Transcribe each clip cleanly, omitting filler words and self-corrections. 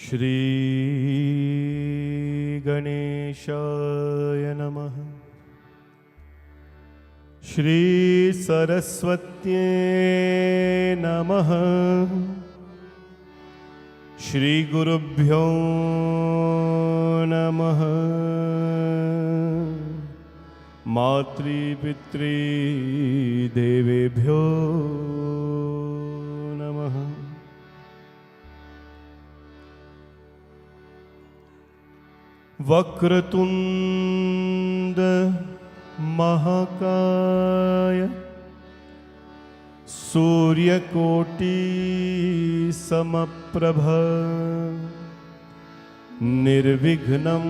श्री गणेशाय नमः। श्री सरस्वत्यै नमः। श्री गुरुभ्यो नमः। मातृपितृदेवेभ्यो नमः। वक्रतुंड महाकाय सूर्यकोटि समप्रभ निर्विघ्नं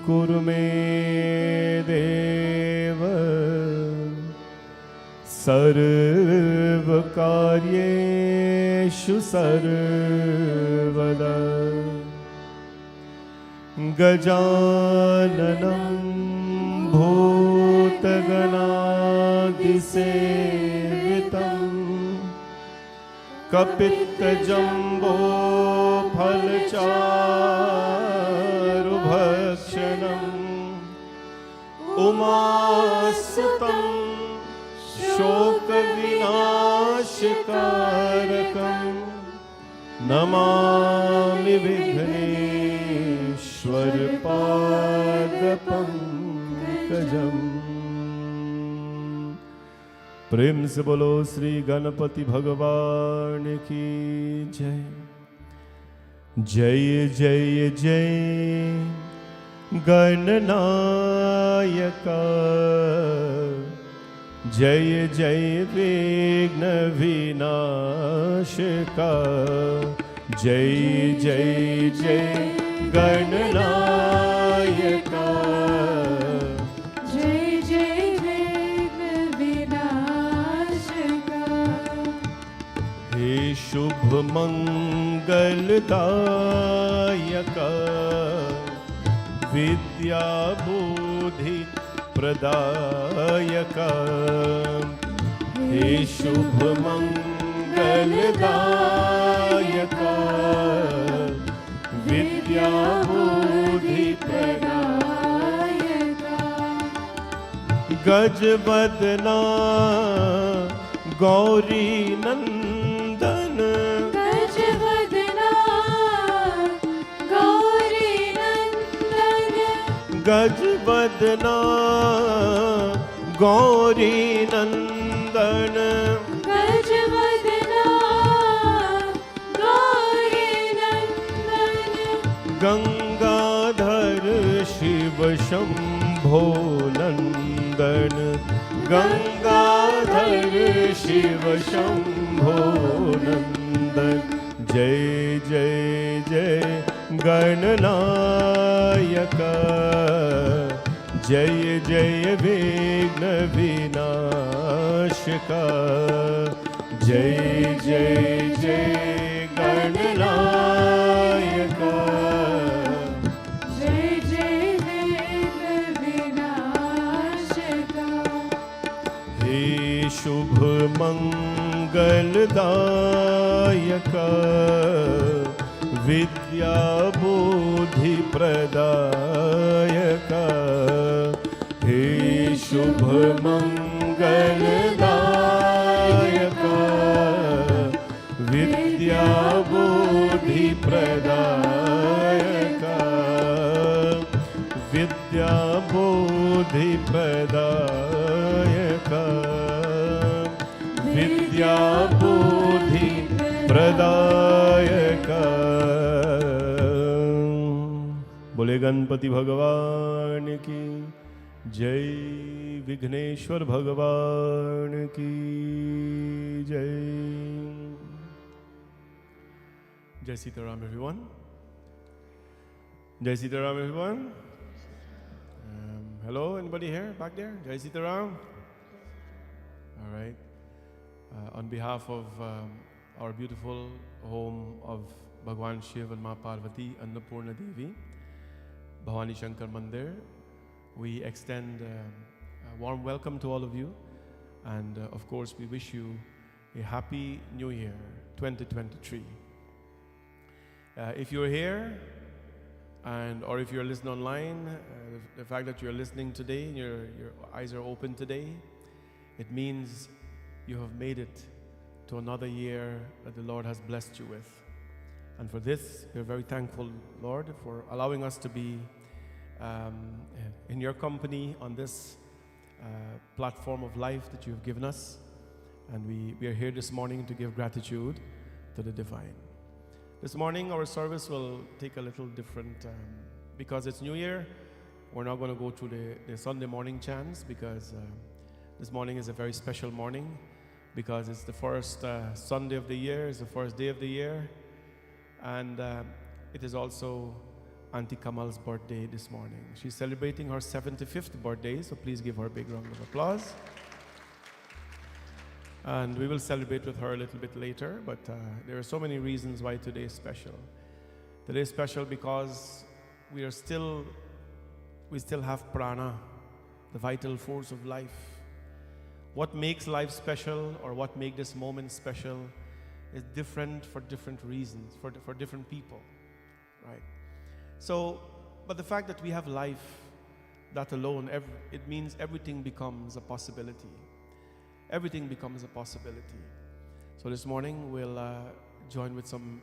कुरु मे देव सर्वकार्येषु सर्वदा। गजाननं भूतगणादिसेवितं कपित्तजम्बोफलचारुभक्षणम् उमासुतं शोकविनाशकारकं नमामि विघ्नेश्वरपादपङ्कजम्। प्रेम से बोलो श्री गणपति भगवान की जय। जय जय जय गणनायका, जय जय विघ्न विनाशका। जय जय जय गणनायका, जय जय विघ्न विनाशका। हे शुभ मंगलदायका, विद्या बुद्धि प्रदायका। हे शुभ मंगलदायका, विद्या बुद्धि प्रदायका। गजवदना गौरी नंदन, गजवदना गौरी नंदन। गजवदना गौरी नंदन। गजवदना गौरी नंदन। गंगाधर शिव शंभो नंदन। गंगाधर शिव शंभो नंदन। जय जय जय गणनायका, जय जय विघ्न विनाशका जय जय जय गणनायका जय जय विघ्न विनाशका हे शुभ मंगलदायका विद्या बुद्धि प्रदायका हे शुभ मंगलदायका विद्या बुद्धि प्रदायका विद्या बुद्धि प्रदायका विद्या बुद्धि प्रदायका बोले गणपति भगवान की जय विघ्नेश्वर भगवान की जय जय सीताराम everyone जय Sitaram everyone hello anybody here back there jai sitaram all right on behalf of our beautiful home of Bhagwan Shiv and Ma Parvati Annapurna Devi Bhavani Shankar Mandir, we extend a warm welcome to all of you, and of course we wish you a happy new year 2023. If you're here and or if you're listening online, the fact that you're listening today and your eyes are open today, it means you have made it to another year that the Lord has blessed you with. And for this, we're very thankful, Lord, for allowing us to be in your company on this platform of life that you have given us. And we are here this morning to give gratitude to the divine. This morning, our service will take a little different, because it's New Year. We're not going to go through the Sunday morning chants, because this morning is a very special morning, because it's the first Sunday of the year, it's the first day of the year. And it is also Auntie Kamal's birthday this morning. She's celebrating her 75th birthday, so please give her a big round of applause. And we will celebrate with her a little bit later, but there are so many reasons why today is special. Today is special because we still have prana, the vital force of life. What makes life special, or what makes this moment special, is different for different reasons, for different people, right? So, but the fact that we have life, that alone, it means everything becomes a possibility. Everything becomes a possibility. So this morning we'll join with some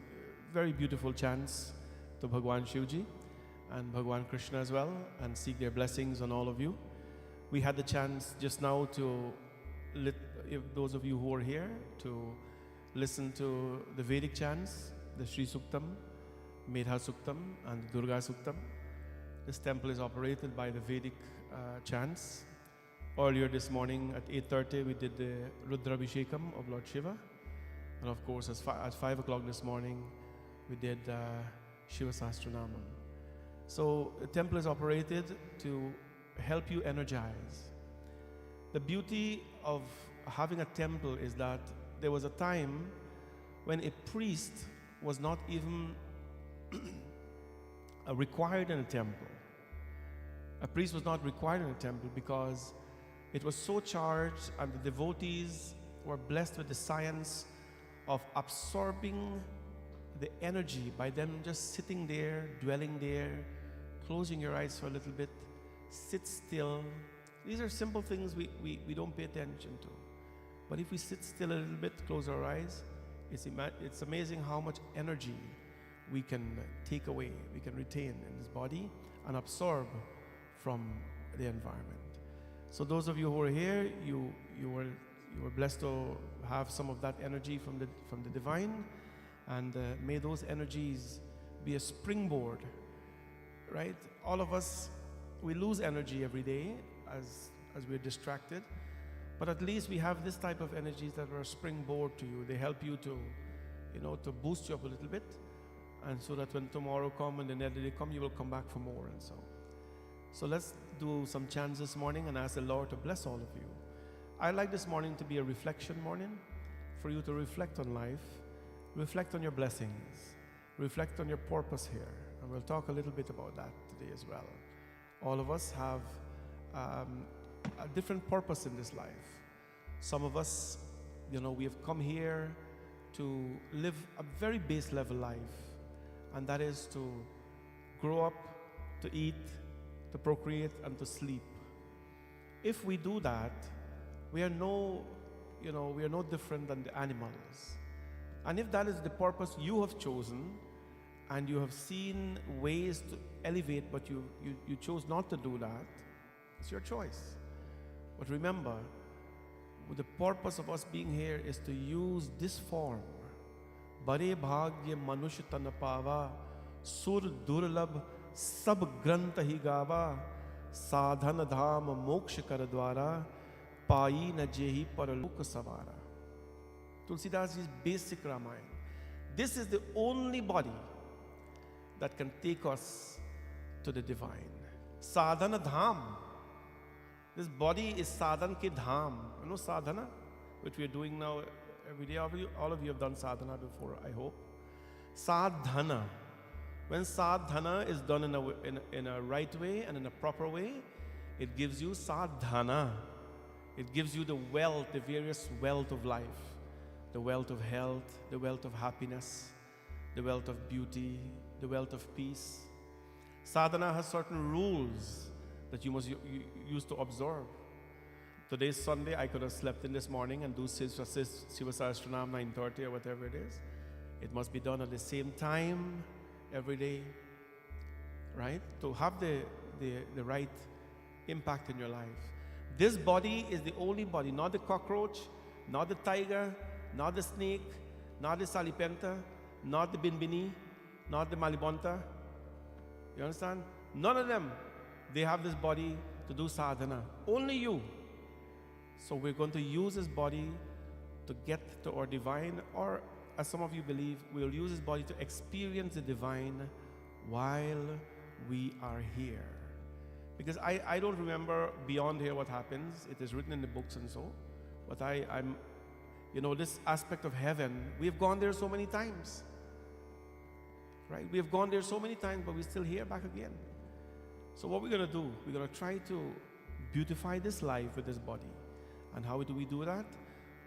very beautiful chants to Bhagwan Shivji and Bhagwan Krishna as well, and seek their blessings on all of you. We had the chance just now to, if those of you who are here, to listen to the Vedic chants, the Sri Suktam, Medha Suktam and Durga Suktam. This temple is operated by the Vedic chants. Earlier this morning at 8:30 we did the Rudrabhishekam of Lord Shiva, and of course at 5 o'clock this morning we did Shiva Sahasranamam. So the temple is operated to help you energize. The beauty of having a temple is that there was a time when a priest was not even required in a temple. A priest was not required in a temple because it was so charged, and the devotees were blessed with the science of absorbing the energy by them just sitting there, dwelling there, closing your eyes for a little bit, sit still. These are simple things we don't pay attention to. But if we sit still a little bit, close our eyes, it's amazing how much energy we can take away, we can retain in this body and absorb from the environment. So those of you who are here, you were blessed to have some of that energy from the divine, and may those energies be a springboard, right? All of us, we lose energy every day as we're distracted, but at least we have this type of energies that are a springboard to you. They help you to boost you up a little bit, and so that when tomorrow comes and the next day come, you will come back for more. And So let's do some chants this morning and ask the Lord to bless all of you. I'd like this morning to be a reflection morning for you to reflect on life, reflect on your blessings, reflect on your purpose here. And we'll talk a little bit about that today as well. All of us have a different purpose in this life. Some of us, we have come here to live a very base level life, and that is to grow up, to eat, to procreate, and to sleep. If we do that, we are no different than the animals. And if that is the purpose you have chosen, and you have seen ways to elevate, but you chose not to do that, it's your choice. But remember, the purpose of us being here is to use this form. Bare bhagya manush tan pava, sur durlabh sab grant hi gava, sadhan dham moksha kar dwara, pai na jehi paralok savara. Tulsidas' basic Ramayana. This is the only body that can take us to the divine. Sadhana dham. This body is sadhan ke dham. You know sadhana, which we are doing now every day. All of you have done sadhana before, I hope. Sadhana. When sadhana is done in a right way and in a proper way, it gives you sadhana. It gives you the wealth, the various wealth of life. The wealth of health, the wealth of happiness, the wealth of beauty, the wealth of peace. Sadhana has certain rules that you must use to observe. Today's Sunday, I could have slept in this morning and do Shiva Sahasranam 9:30 or whatever it is. It must be done at the same time every day, right? To have the right impact in your life. This body is the only body, not the cockroach, not the tiger, not the snake, not the salipenta, not the binbini, not the malibonta. You understand? None of them. They have this body to do sadhana. Only you. So we're going to use this body to get to our divine, or as some of you believe, we'll use this body to experience the divine while we are here. Because I don't remember beyond here what happens. It is written in the books and so. But I'm this aspect of heaven, we have gone there so many times. Right? We have gone there so many times, but we're still here back again. So what we're going to do, we're going to try to beautify this life with this body. And how do we do that?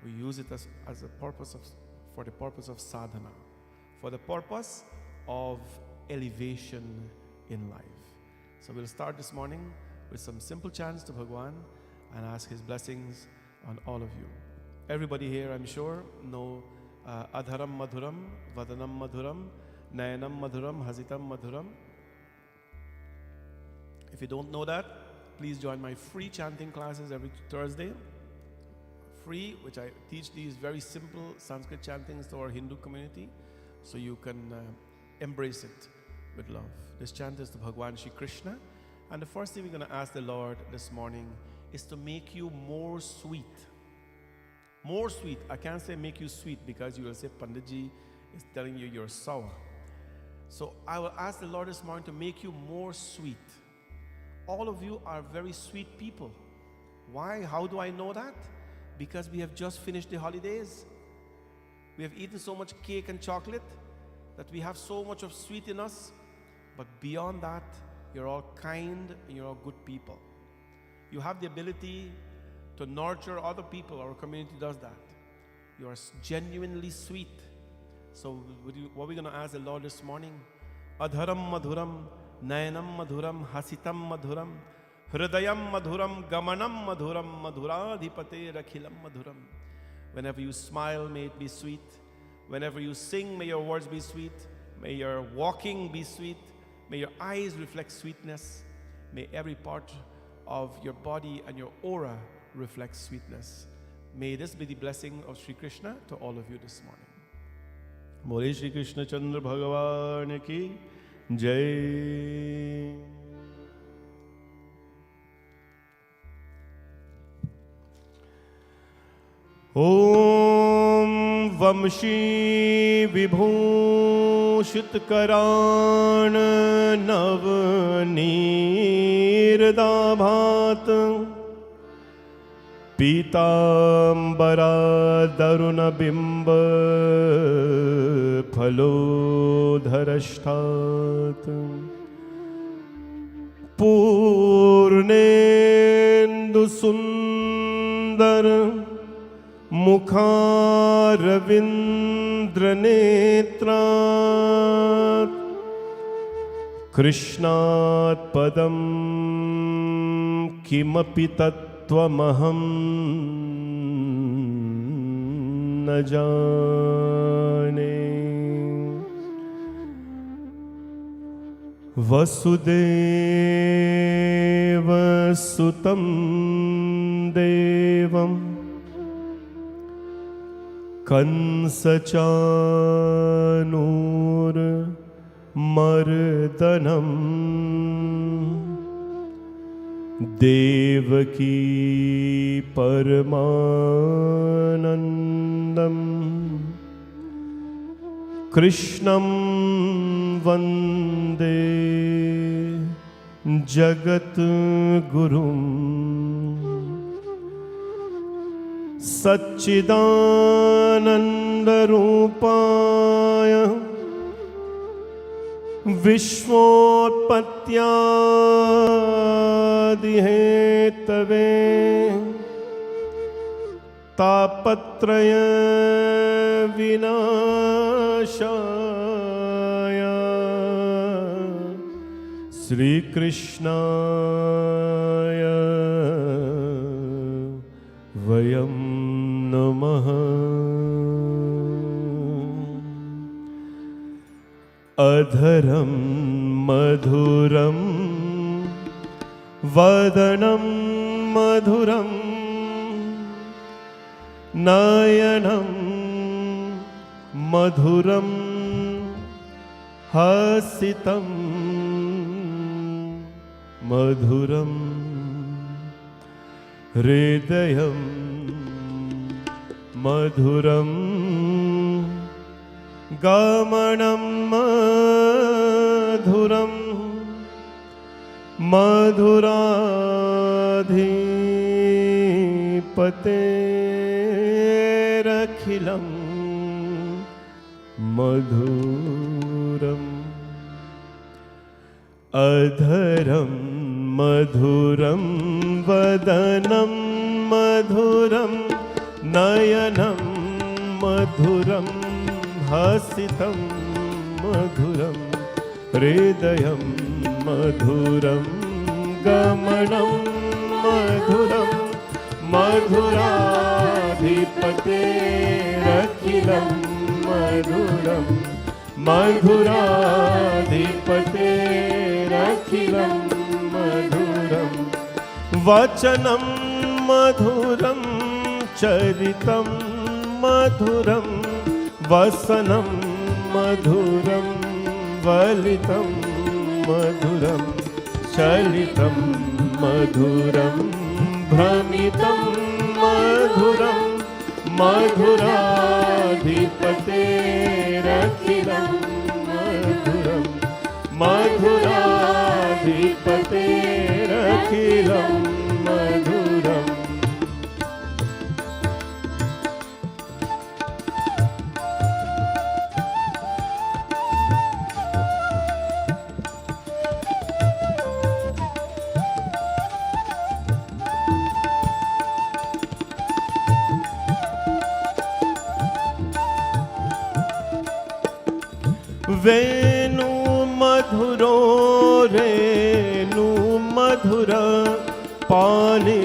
We use it as a purpose for the purpose of sadhana, for the purpose of elevation in life. So we'll start this morning with some simple chants to Bhagwan and ask his blessings on all of you. Everybody here, I'm sure, know Adharam Madhuram, Vadanam Madhuram, Nayanam Madhuram, Hasitam Madhuram. If you don't know that, please join my free chanting classes every Thursday. Free, which I teach these very simple Sanskrit chantings to our Hindu community, so you can embrace it with love. This chant is to Bhagwan Shri Krishna, and the first thing we're going to ask the Lord this morning is to make you more sweet. More sweet. I can't say make you sweet because you will say Panditji is telling you you're sour. So I will ask the Lord this morning to make you more sweet. All of you are very sweet people. Why? How do I know that? Because we have just finished the holidays. We have eaten so much cake and chocolate that we have so much of sweet in us. But beyond that, you're all kind and you're all good people. You have the ability to nurture other people. Our community does that. You are genuinely sweet. So what we're going to ask the Lord this morning, Adharam Madhuram, Nayanam Madhuram, Hasitam Madhuram, Hridayam Madhuram, Gamanam Madhuram, Madhuradhipate Rakhilam Madhuram. Whenever you smile, may it be sweet. Whenever you sing, may your words be sweet. May your walking be sweet. May your eyes reflect sweetness. May every part of your body and your aura reflect sweetness. May this be the blessing of Sri Krishna to all of you this morning. Bole Shri Krishna Chandra Bhagavan ki Jai. Om Vamshi Vibhu भूषितकरान् नवनीरदाभात् पीताम्बरादरुणबिम्ब फलोधरष्टात् पूर्णेन्दुसुन्दर मुखारविन्द्रनेत्रात् कृष्णात् पदं किमपि तत्त्वमहं न जाने। वसुदेवसुतं देवं कंसचानूरमर्दनं देवकी परमानन्दं कृष्णं वन्दे जगद्गुरुं सच्चिदानन्दरूपाय विश्वोत्पत्त्यादिहेतवे तापत्रय विनाशाय श्रीकृष्णाय वयं नमः। अधरं मधुरं वदनं मधुरं नयनं मधुरं हसितं मधुरं हृदयं मधुरं गमनं मधुरं मधुराधिपतेरखिलं मधुरम्। अधरं मधुरं वदनं मधुरं नयनं मधुरं हसितं मधुरं हृदयं मधुरं गमनं मधुरं मधुराधिपतेरखिलं मधुरं मधुराधिपतेरखिलं मधुरं वचनं मधुरं चरितं मधुरं वसनं मधुरं वलितं मधुरं चलितं मधुरं भ्रमितं मधुरं मधुराधिपतेरखिलं मधुरं मधुराधिपतेरखिलं मधुरम्। वेणु मधुरो रेणु मधुर पाणिर्मधुरः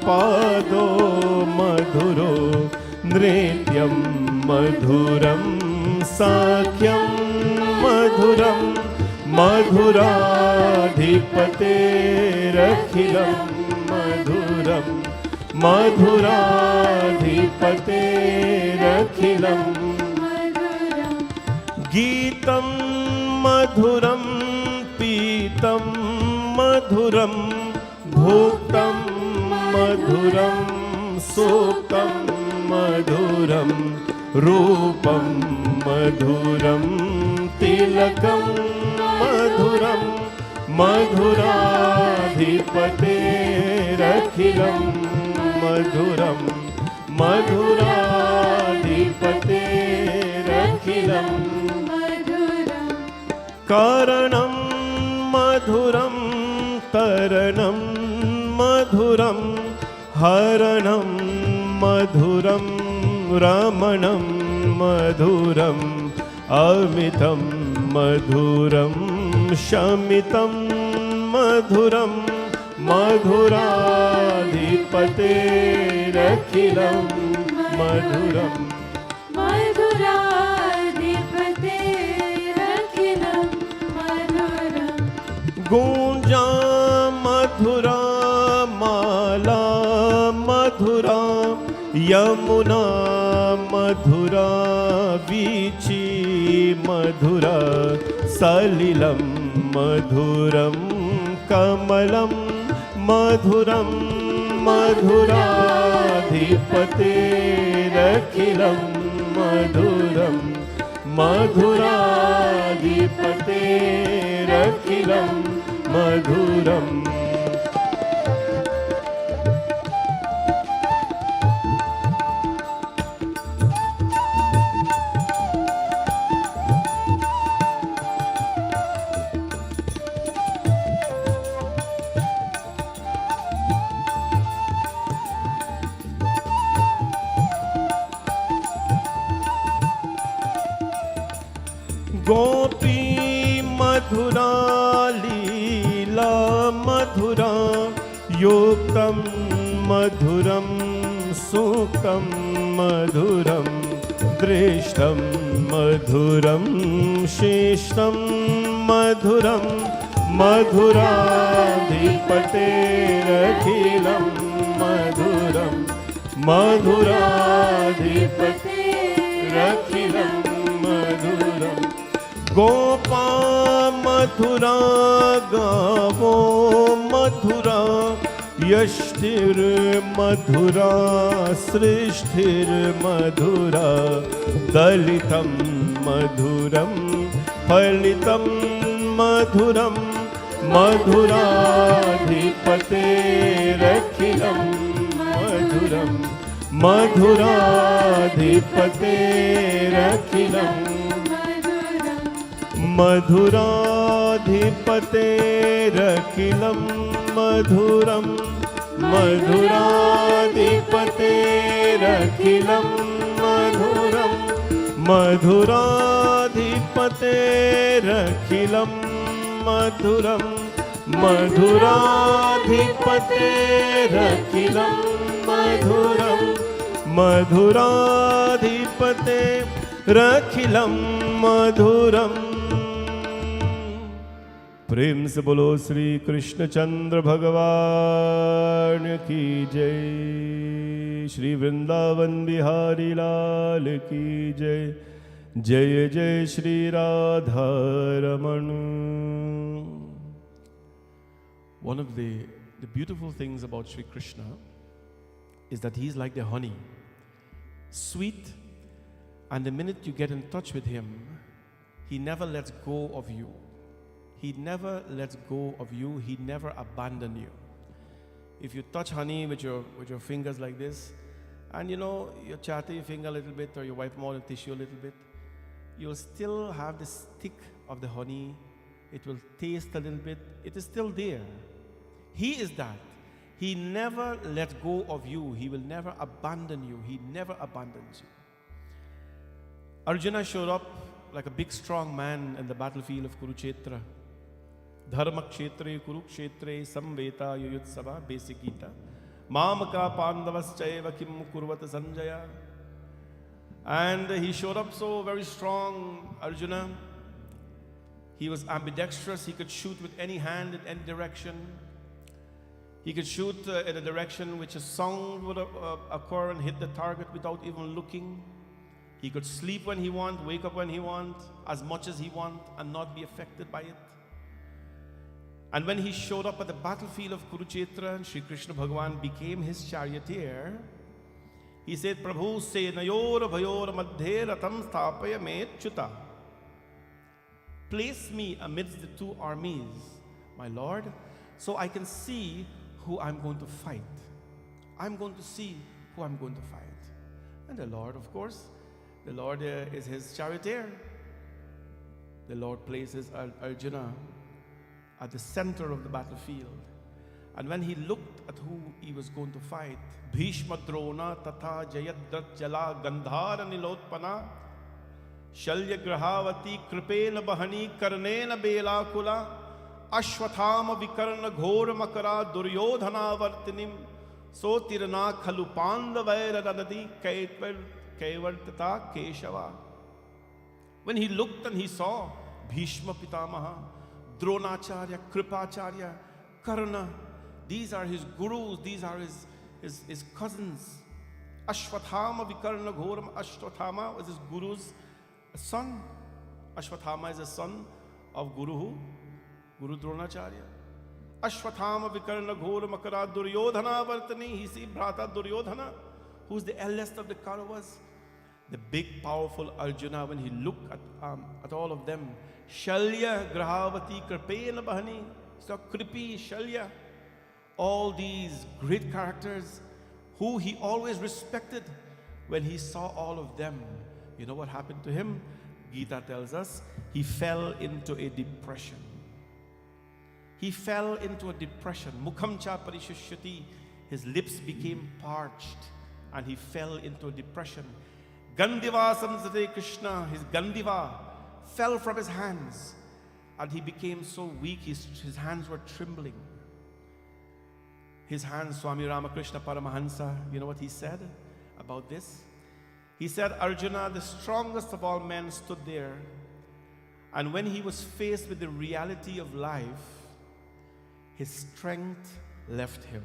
पादो मधुरो नृत्यं मधुरं साख्यं मधुरं मधुराधिपतेरखिलं मधुरं मधुराधिपतेरखिलं गीतं मधुरं पीतं मधुरं भुक्तं मधुरं सूक्तं मधुरं रूपं मधुरं तिलकं मधुरं मधुराधिपतेरखिलं मधुरं मधुराधिपतेरखिलं मधुरं कारणं मधुरं तरणं मधुरं हरणं मधुरं रमणं मधुरम् अमितं मधुरं शमितं मधुरं मधुराधिपतेरखिलं मधुरम् मधुराधिपतेरखिलं मधुरं गूंजा मधुरा माला मधुरा यमुना मधुरा वीची मधुरा सलिलं मधुरं कमलं मधुरं मधुराधिपतेरखिलं मधुरं मधुराधिपतेरखिलं मधुरम् गोपी मधुरा लीला मधुरा योक्तं मधुरं सुखं मधुरं दृष्टं मधुरं शिष्टं मधुरं मधुराधिपतेरखिलं मधुरं मधुराधिपतेरखिलं मधुरम् गोपा मधुरा गावो मधुरा यष्टिर्मधुरा सृष्टिर्मधुरा दलितं मधुरं फलितं मधुरं मधुराधिपतेरखिलं मधुरं मधुराधिपतेरखिलं मधुराधिपतेरखिलं मधुरं मधुराधिपतेरखिलं मधुरं मधुराधिपतेरखिलं मधुरं मधुराधिपतेरखिलं मधुरं मधुराधिपतेरखिलं मधुरम् प्रेम से बोलो श्री कृष्णचंद्र भगवान की जय। श्री वृंदावन बिहारी लाल की जय। जय जय Shri Radha Raman. One of the beautiful things about Sri Krishna is that he is like the honey, sweet, and the minute you get in touch with him, he never lets go of you. He never lets go of you. He never abandons you. If you touch honey with your fingers like this, and you chatter your finger a little bit, or you wipe them on the tissue a little bit, you'll still have the stick of the honey. It will taste a little bit. It is still there. He is that. He never lets go of you. He will never abandon you. He never abandons you. Arjuna showed up like a big strong man in the battlefield of Kurukshetra. Dharma kshetre kurukshetre samveta yuyutsava, basic Gita. Mamaka pandavaschaiva kim kurvata sanjaya. And he showed up so very strong, Arjuna. He was ambidextrous. He could shoot with any hand in any direction. He could shoot in a direction which a sound would occur and hit the target without even looking. He could sleep when he want, wake up when he want, as much as he want, and not be affected by it. And when he showed up at the battlefield of Kurukshetra and Sri Krishna Bhagavan became his charioteer, He said, Prabhu senayor bhayor madhye ratam sthapaya me chuta. Place me amidst the two armies, my Lord, so I can see who I'm going to fight. I'm going to see who I'm going to fight. And the Lord, of course, the Lord is his charioteer. The Lord places Arjuna at the center of the battlefield. And when he looked at who he was going to fight, Bhishma Drona Tatha Jayadrat Jala Gandhara Nilotpana Shalya Grahavati Kripena Bahani Karnena Bela Kula Ashwathama Vikarna Ghora Makara Duryodhana Vartinim Sotirana Khalupanda Vaira Radadi Kaivartata Keshava. When he looked and he saw Bhishma Pitamaha, Dronacharya, Kripacharya, Karna, these are his gurus, these are his cousins. Ashwathama Vikarna Ghoram, Ashwathama was his guru's son. Ashwathama is a son of Guru who? Guru Dronacharya. Ashwathama Vikarna Ghora Makara Duryodhana Vartani. He see Bhrata Duryodhana, who's the eldest of the Kauravas. The big, powerful Arjuna, when he looked at all of them, Shalya, Grahavati, Kripena Bahani, so Kripi, Shalya, all these great characters who he always respected. When he saw all of them, you know what happened to him? Gita tells us, he fell into a depression. He fell into a depression. Mukhamcha parishishyati, his lips became parched and he fell into a depression. Gandiva samsate Krishna, his Gandiva fell from his hands and he became so weak, his hands were trembling. His hands, Swami Ramakrishna Paramahansa, you know what he said about this? He said, Arjuna, the strongest of all men, stood there, and when he was faced with the reality of life, his strength left him.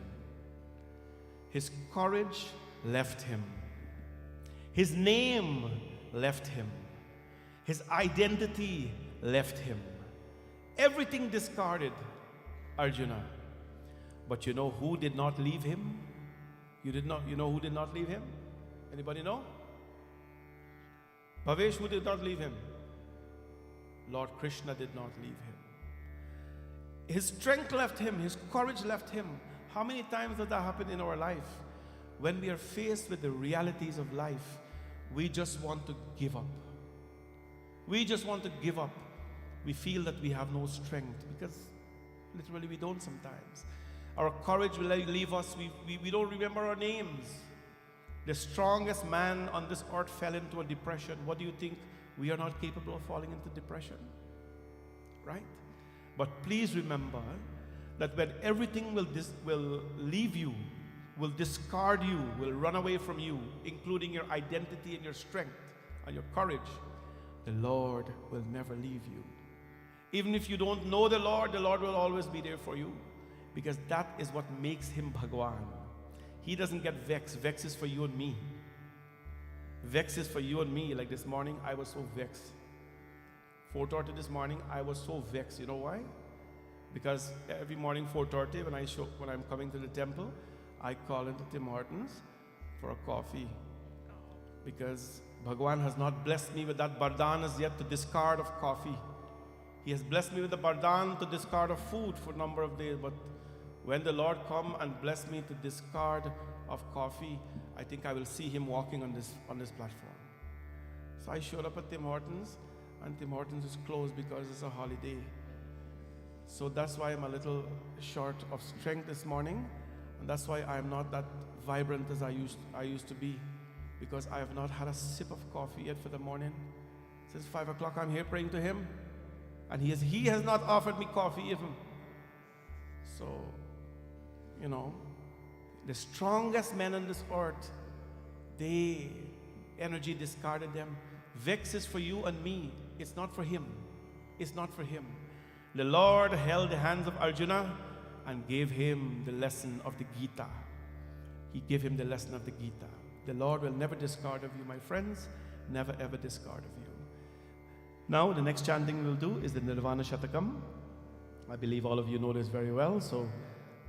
His courage left him. His name left him. His identity left him. Everything discarded Arjuna. But you know who did not leave him? You know who did not leave him? Anybody know? Bhavesh, who did not leave him? Lord Krishna did not leave him. His strength left him, his courage left him. How many times does that happen in our life? When we are faced with the realities of life, we just want to give up. We just want to give up. We feel that we have no strength because literally we don't sometimes. Our courage will leave us. We don't remember our names. The strongest man on this earth fell into a depression. What do you think? We are not capable of falling into depression, right? But please remember that when everything will leave you, will discard you, will run away from you, including your identity and your strength and your courage, the Lord will never leave you. Even if you don't know the Lord will always be there for you, because that is what makes him Bhagwan. He doesn't get vexed. Vex is for you and me. Vex is for you and me. Like this morning, I was so vexed. 4:30 this morning, I was so vexed. You know why? Because every morning 4:30, when I'm coming to the temple, I call into Tim Hortons for a coffee, because Bhagwan has not blessed me with that bardan as yet to discard of coffee. He has blessed me with the bardan to discard of food for a number of days, but when the Lord come and bless me to discard of coffee, I think I will see him walking on this platform. So I showed up at Tim Hortons, and Tim Hortons is closed because it's a holiday. So that's why I'm a little short of strength this morning, and that's why I'm not that vibrant as I used to be, because I have not had a sip of coffee yet for the morning. Since 5 o'clock I'm here praying to him, and he has not offered me coffee even. So, you know, the strongest men on this earth, energy discarded them. Vex is for you and me. It's not for him. It's not for him. The Lord held the hands of Arjuna and gave him the lesson of the Gita. He gave him the lesson of the Gita. The Lord will never discard of you, my friends. Never ever discard of you. Now, the next chanting we'll do is the Nirvana Shatakam. I believe all of you know this very well, so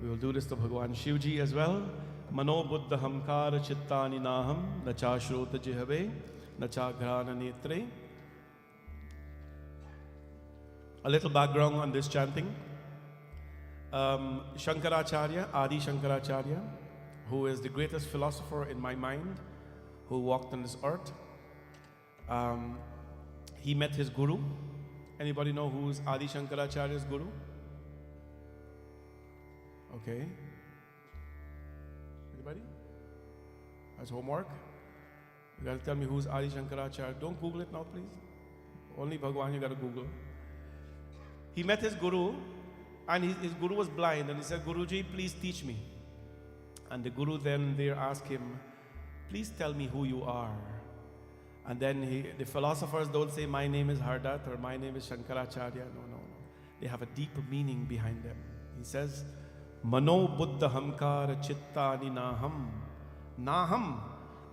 we will do this to Bhagwan Shivji as well. Mano buddha hamkara chittani naham nacha shrota jihave nacha grana netre. A little background on this chanting. Shankaracharya, Adi Shankaracharya, who is the greatest philosopher in my mind, who walked on this earth. He met his guru. Anybody know who's Adi Shankaracharya's guru? Okay. Anybody? That's homework. You gotta tell me who's Adi Shankaracharya. Don't Google it now, please. Only Bhagwan you gotta Google. He met his guru, and his guru was blind, and he said, Guruji, please teach me. And the guru then there asked him, please tell me who you are. And then the philosophers don't say, my name is Hardat or my name is Shankaracharya. No. They have a deeper meaning behind them. He says, Mano buddha hamkara chittani naham. Naham.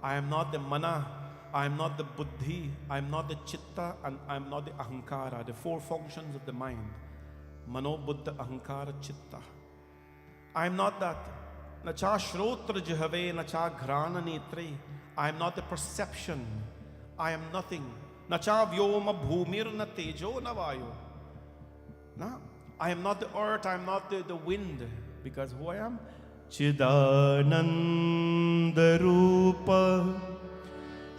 I am not the mana, I am not the buddhi, I am not the chitta, and I am not the ahankara, the four functions of the mind. Mano buddha ahankara chitta. I am not that. Nacha shrotra jihave, nacha grana netre. I am not the perception. I am nothing. Nacha vyoma bhumir na tejo na vayo. No. I am not the earth, I am not the wind. Because who I am? Chidananda Rupa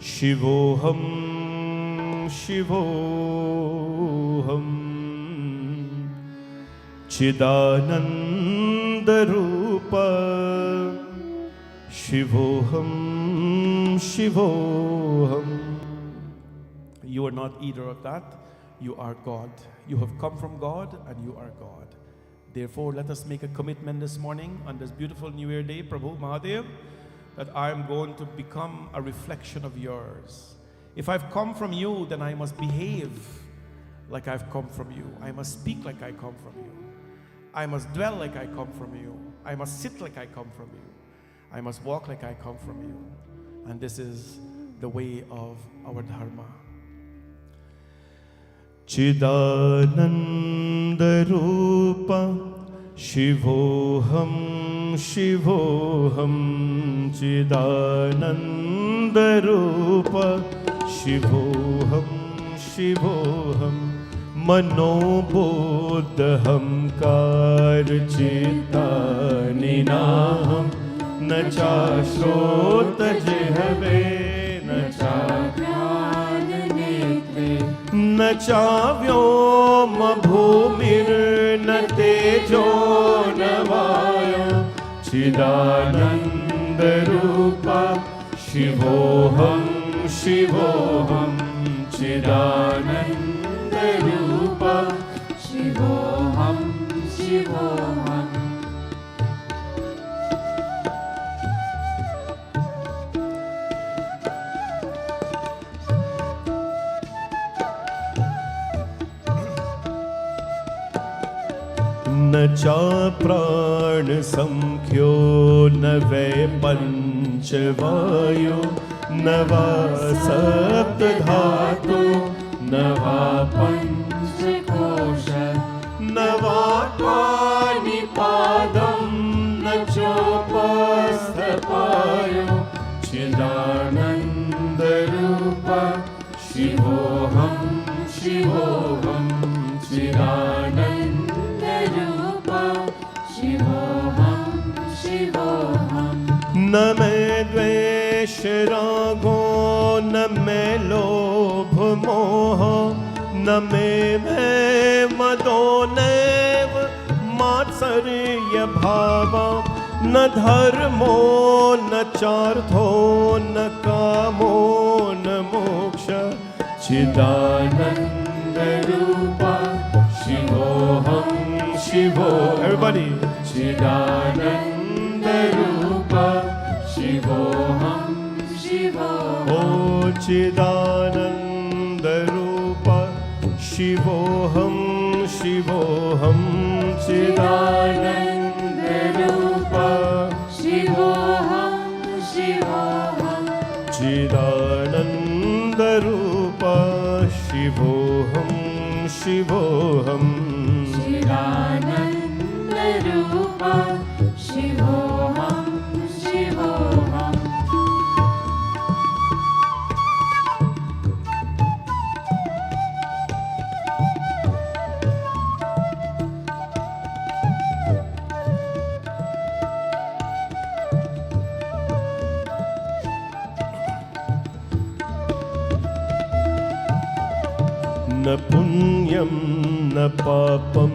Shivoham Shivoham Chidananda Rupa Shivoham Shivoham. You are not either of that. You are God. You have come from God and you are God. Therefore, let us make a commitment this morning on this beautiful New Year day, Prabhu Mahadev, that I am going to become a reflection of yours. If I've come from you, then I must behave like I've come from you. I must speak like I come from you. I must dwell like I come from you. I must sit like I come from you. I must walk like I come from you. And this is the way of our dharma. Chidananda Rupa Shivoham Shivoham Chidananda Rupa Shivoham Shivoham Mano Buddham Kar Chittani Naham Nacha Shrota Jihave Nacha Nacha vyoma bhumir na tejo na vayo Chidananda Rupa Shivoham Shivoham Chidananda Rupa Shivoham Shivoham. न चा प्राण संख्यो न वै पंचवायु न वा सप्त धातु न वा पंचकोश न वा पाणिपादं न चोपस्थपायो चिदानन्द रूप शिवोऽहं शिवोऽहं चिदानन्द न मैं द्वेष रागो न मैं लोभ मोह न मैं भय मदो नैव मात्सर्य भाव न धर्मो न चार्थो न कामो न मोक्ष चिदानन्द रूप शिवोऽहं शिवो. Everybody. Chidananda Rupa Shivoham Shivoham. Oh Chidananda Rupa Shivoham Shivoham Chidananda Rupa Shivoham Shivoham Chidananda Rupa Shivoham Shivoham Chidananda Rupa Shivoham Shivoham न पुण्यं न पापं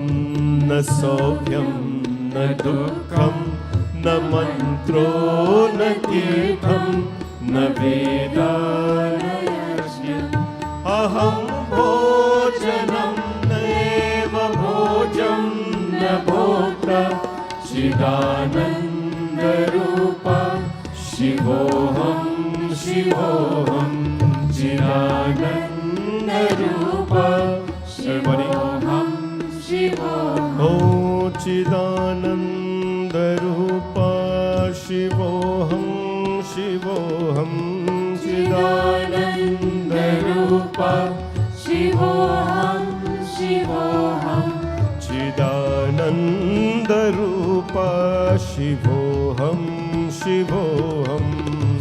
न सौख्यं न दुःखं न मन्त्रो न तीर्थं न वेदा न यज्ञः अहं भोजनं नैव भोजं न भोक्ता चिदानन्दरूप शिवोऽहं शिवोऽहं चिदानन्दरूप शिवोऽहं शिवोऽहं ॐ चिदानन्दरूप शिवोऽहं शिवोऽहं चिदानन्दरूप शिवोऽहं शिवोऽहं चिदानन्दरूप शिवोऽहं शिवोऽहं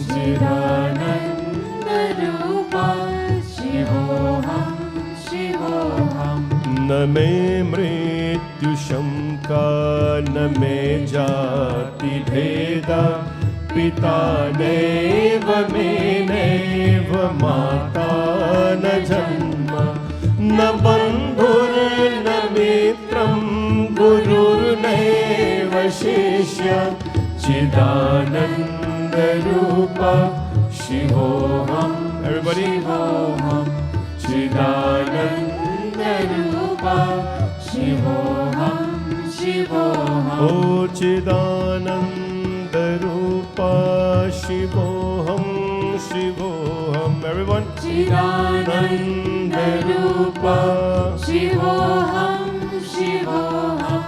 चिदानन्दरूप शिवोऽहं शिवोऽहं न मे मृत्युशङ्का न मे जातिभेद पिता नैव मे नैव माता न जन्म न बन्धुर्न मित्रं गुरुर्नैव शिष्य चिदानन्दरूप शिवोऽहं everybody शिवोऽहं चिदानन्दरूप शिवोऽहं शिवोऽहं ॐ चिदानन्दरूप शिवोऽहं शिवोऽहं everyone चिदानन्दरूप शिवोऽहं शिवोऽहं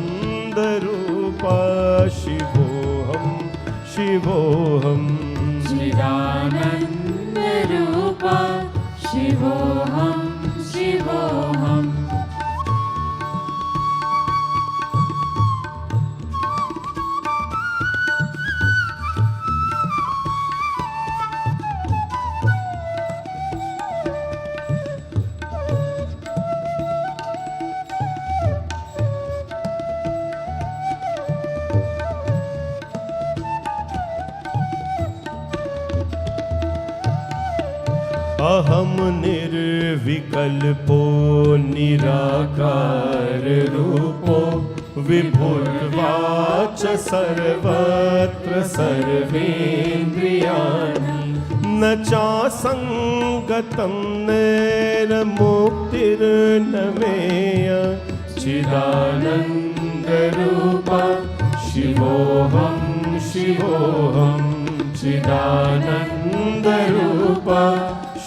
चिदानन्दरूप शिवोऽहं शिवोऽहं चिदानन्दरूप शिवोऽहं शिवोऽहं अहं निर्विकल्पो निराकार रूपो विभुर्वाच सर्वत्र सर्वेन्द्रियाणि न चासङ्गतं नैरमुक्तिर्न मेय चिदानन्दरूप शिवोऽहं शिवोऽहं चिदानन्दरूप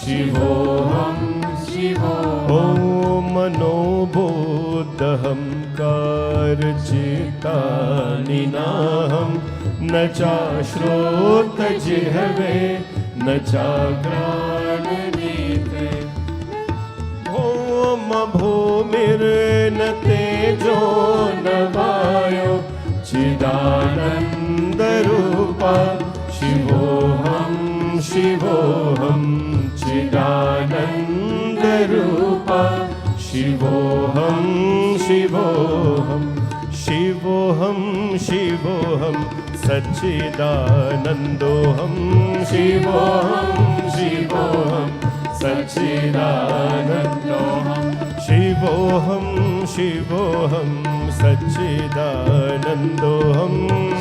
शिवोऽहं शिवोऽहं ॐ मनोबोधहंकारचित्तानि नाहं न चाश्रोतजिह्वे न चाघ्राणनेत्रे भौम भूमिर्न तेजो न वायो चिदानन्दरूप शिवोऽहं शिवोऽहं चिदानन्दरूप शिवोऽहं शिवोऽहं शिवोऽहं शिवोऽहं सच्चिदानन्दोऽहं शिवोऽहं शिवोऽहं सच्चिदानन्दोऽहं शिवोऽहं शिवोऽहं सच्चिदानन्दोऽहं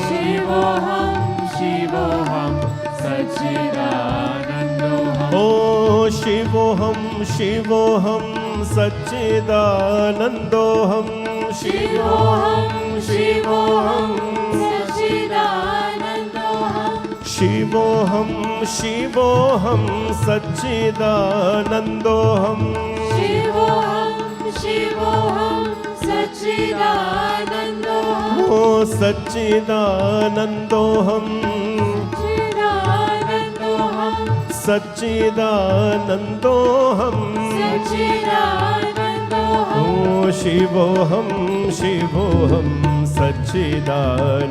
शिवोऽहं शिवोऽहं सच्चिदानन्दोऽहं ओ शिवोऽहं शिवोऽहं सच्चिदानन्दोऽहं शिवोऽहं शिवोऽहं सच्चिदानन्दोऽहं शिवोऽहं शिवोऽहं सच्चिदानन्दोऽहं शिवोऽहं शिवोऽहं सच्चिदानन्दोऽहं ओ सच्चिदानन्दोऽहं सच्चिदानन्दोऽहं सच्चिदानन्दोऽहं ओ शिवोऽहं शिवोऽहं सच्चिदानन्दोऽहं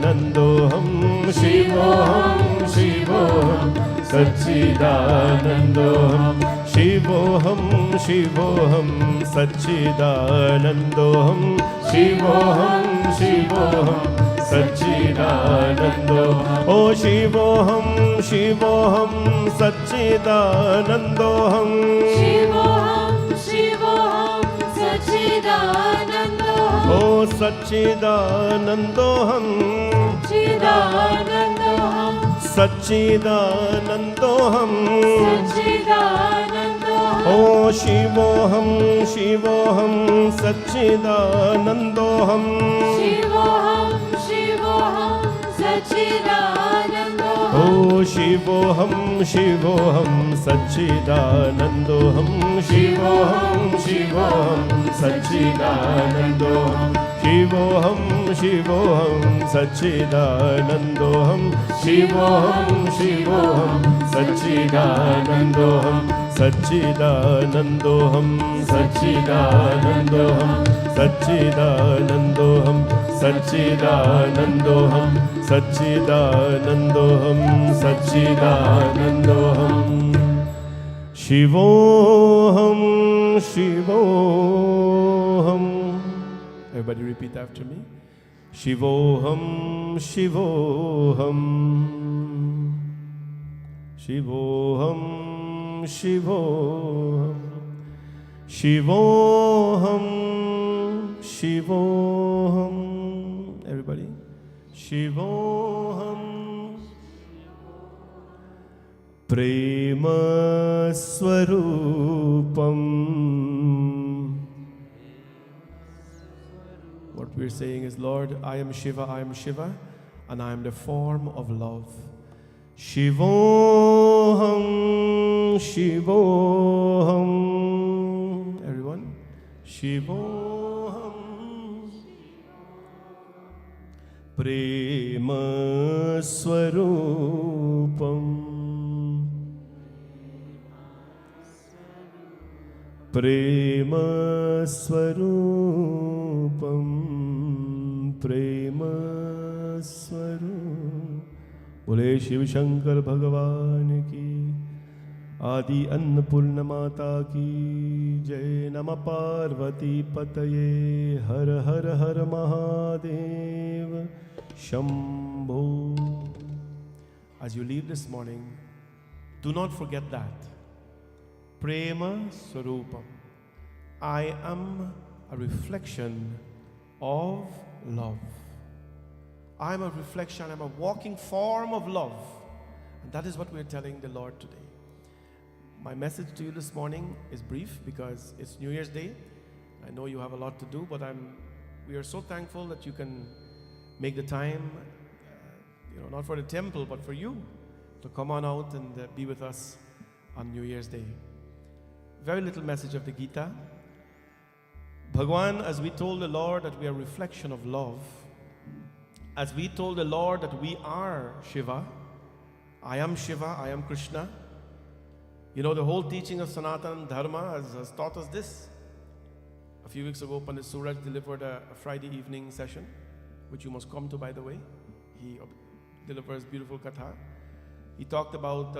शिवोऽहं शिवोऽहं सच्चिदानन्दोऽहं शिवोऽहं शिवोऽहं सच्चिदानन्दोऽहं शिवोऽहं शिवोऽहं सच्चिदानन्दोऽहं ओ शिवोऽहं शिवोऽहं सच्चिदानन्दोऽहं शिवोऽहं सच्चिदानन्दोऽहम् ओ सच्चिदानन्दोऽहम् सच्चिदानन्दोऽहम् सच्चिदानन्दोऽहम् सच्चिदानन्दोऽहम् ओ शिवोऽहं शिवोऽहं सच्चिदानन्दोऽहम् शिवोऽहं शिवोऽहं सच्चिदानन्दोऽहम् ओ शिवोऽहं शिवोऽहं सच्चिदानन्दोऽहं शिवोऽहं शिवोऽहं सच्चिदानन्दोऽहं शिवोऽहं शिवोऽहं सच्चिदानन्दोऽहं शिवोऽहं शिवोऽहं सच्चिदानन्दोऽहं सच्चिदानन्दोऽहं सच्चिदानन्दोऽहं सच्चिदानन्दोऽहं सच्चिदानन्दोऽहं सच्चिदानन्दोऽहं सच्चिदानन्दोऽहं शिवोऽहं शिवोऽहं. Everybody repeat after me. Shivoham, Shivoham, Shivoham, Shivoham, Shivoham, Shivoham. Everybody. Shivoham. Prema Swarupam. What we're saying is, Lord, I am Shiva, and I am the form of love. Shivoham, Shivoham. Everyone? Shivoham. Prema Swarupam. Prema Swarupam. Prema Swarupam. बोले शिव शंकर भगवान की आदि अन्नपूर्ण माता की जय. नमः पार्वती पतये हर हर हर Mahadev Shambho. As you leave this morning, do not forget that. Prema Swarupam. I am a reflection of love. I am a reflection, I am a walking form of love. And that is what we are telling the Lord today. My message to you this morning is brief because it's New Year's Day. I know you have a lot to do, but we are so thankful that you can make the time, not for the temple, but for you to come on out and be with us on New Year's Day. Very little message of the Gita. Bhagwan, as we told the Lord that we are a reflection of love, as we told the Lord that we are Shiva, I am Krishna. You know, the whole teaching of Sanatana Dharma has taught us this. A few weeks ago, Pandit Suraj delivered a Friday evening session, which you must come to, by the way. He delivers beautiful katha. He talked about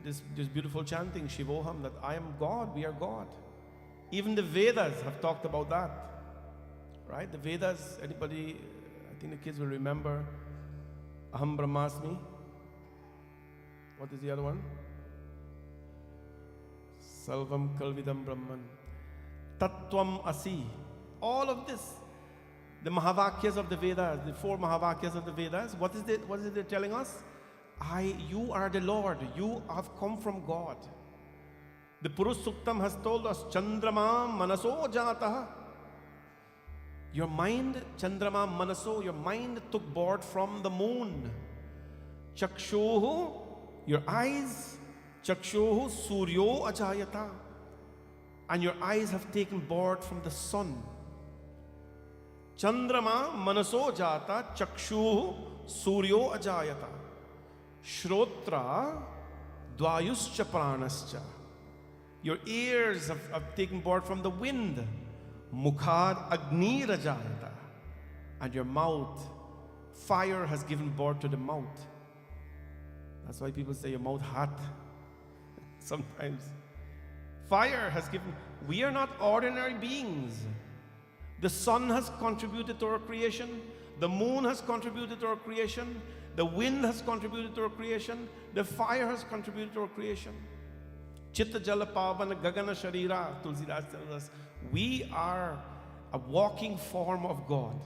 this beautiful chanting, Shivoham, that I am God, we are God. Even the Vedas have talked about that. Right? The Vedas, anybody, I think the kids will remember Aham Brahmasmi. What is the other one? Salvam Kalvidam Brahman. Tattvam Asi. All of this. The Mahavakyas of the Vedas, the 4 Mahavakyas of the Vedas, what is it they're telling us? You are the Lord. You have come from God. The Purush Suktam has told us, Chandrama Manaso Jataha. Your mind, Chandrama Manaso, your mind took birth from the moon. Chakshuhu, your eyes, Chakshuhu Suryo Ajayata. And your eyes have taken birth from the sun. Chandrama Manaso Jata, Chakshuhu Suryo Ajayata. Shrotra Dvayuscha Pranascha. Your ears have taken birth from the wind. Mukhad Agni Rajayata. And your mouth, fire has given birth to the mouth. That's why people say your mouth hot. Sometimes. Fire has given. We are not ordinary beings. The sun has contributed to our creation. The moon has contributed to our creation. The wind has contributed to our creation. The fire has contributed to our creation. Chitta Jala Pavana Gagana Sharira, Tulsidas tells us, we are a walking form of God.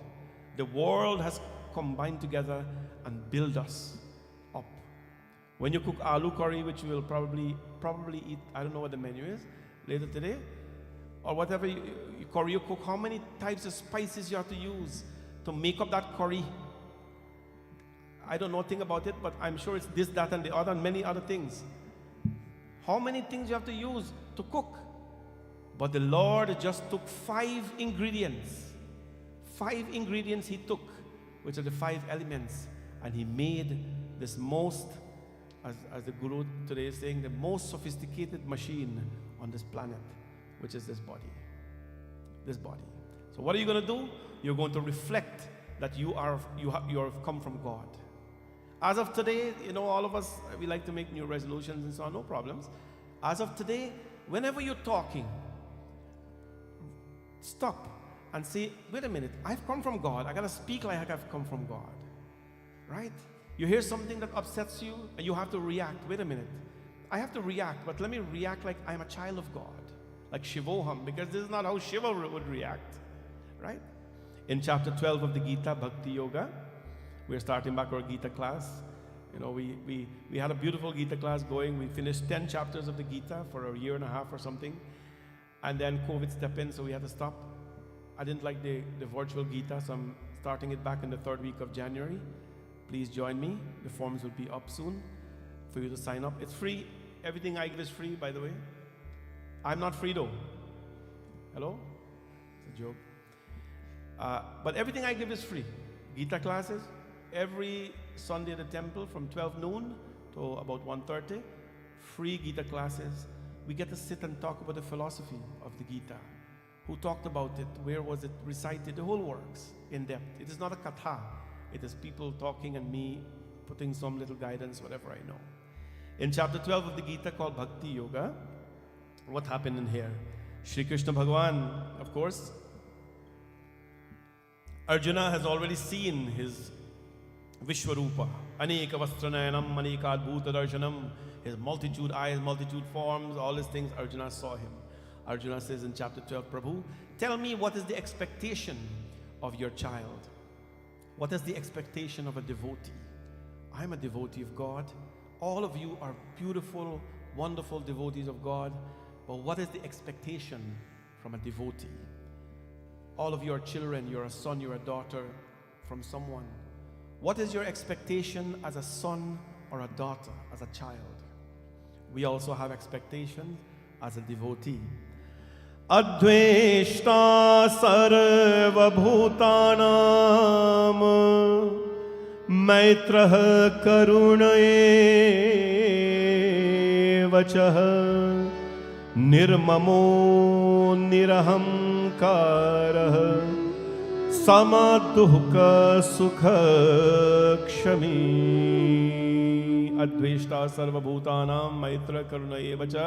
The world has combined together and build us up. When you cook aloo curry, which you will probably eat, I don't know what the menu is, later today, or whatever curry you cook, how many types of spices you have to use to make up that curry? I don't know a thing about it, but I'm sure it's this, that, and the other, and many other things. How many things you have to use to cook? But the Lord just took 5 ingredients. 5 ingredients He took, which are the 5 elements, and He made this most, as the Guru today is saying, the most sophisticated machine on this planet, which is this body. This body. So what are you going to do? You're going to reflect that you have come from God. As of today, you know, all of us, we like to make new resolutions and so on, no problems. As of today, whenever you're talking, stop and say, wait a minute, I've come from God. I got to speak like I've come from God. Right? You hear something that upsets you and you have to react. Wait a minute. I have to react, but let me react like I'm a child of God. Like Shivoham, because this is not how Shiva would react. Right? In chapter 12 of the Gita, Bhakti Yoga, we're starting back our Gita class. You know, we had a beautiful Gita class going. We finished 10 chapters of the Gita for a year and a half or something. And then COVID stepped in, so we had to stop. I didn't like the virtual Gita, so I'm starting it back in the 3rd week of January. Please join me. The forms will be up soon for you to sign up. It's free. Everything I give is free, by the way. I'm not free though. Hello? It's a joke. But everything I give is free. Gita classes, every Sunday at the temple from 12 noon to about 1:30. Free Gita classes. We get to sit and talk about the philosophy of the Gita. Who talked about it? Where was it recited? The whole works in depth. It is not a katha. It is people talking and me putting some little guidance, whatever I know. In chapter 12 of the Gita called Bhakti Yoga, what happened in here? Shri Krishna Bhagavan, of course, Arjuna has already seen his Vishwarupa, Aneka Vastranayanam, Aneka Adbhuta Darshanam, his multitude eyes, multitude forms, all these things, Arjuna saw him. Arjuna says in chapter 12, Prabhu, tell me what is the expectation of your child? What is the expectation of a devotee? I'm a devotee of God. All of you are beautiful, wonderful devotees of God. But what is the expectation from a devotee? All of you are children, you're a son, you're a daughter from someone. What is your expectation as a son or a daughter, as a child? We also have expectations as a devotee. Adveshta sarva bhutanam maitrah karunaye vachah nirmamo nirahamkarah samaduhka sukha kshami. Adveshta sarva bhutanam maitra karunaye vacha.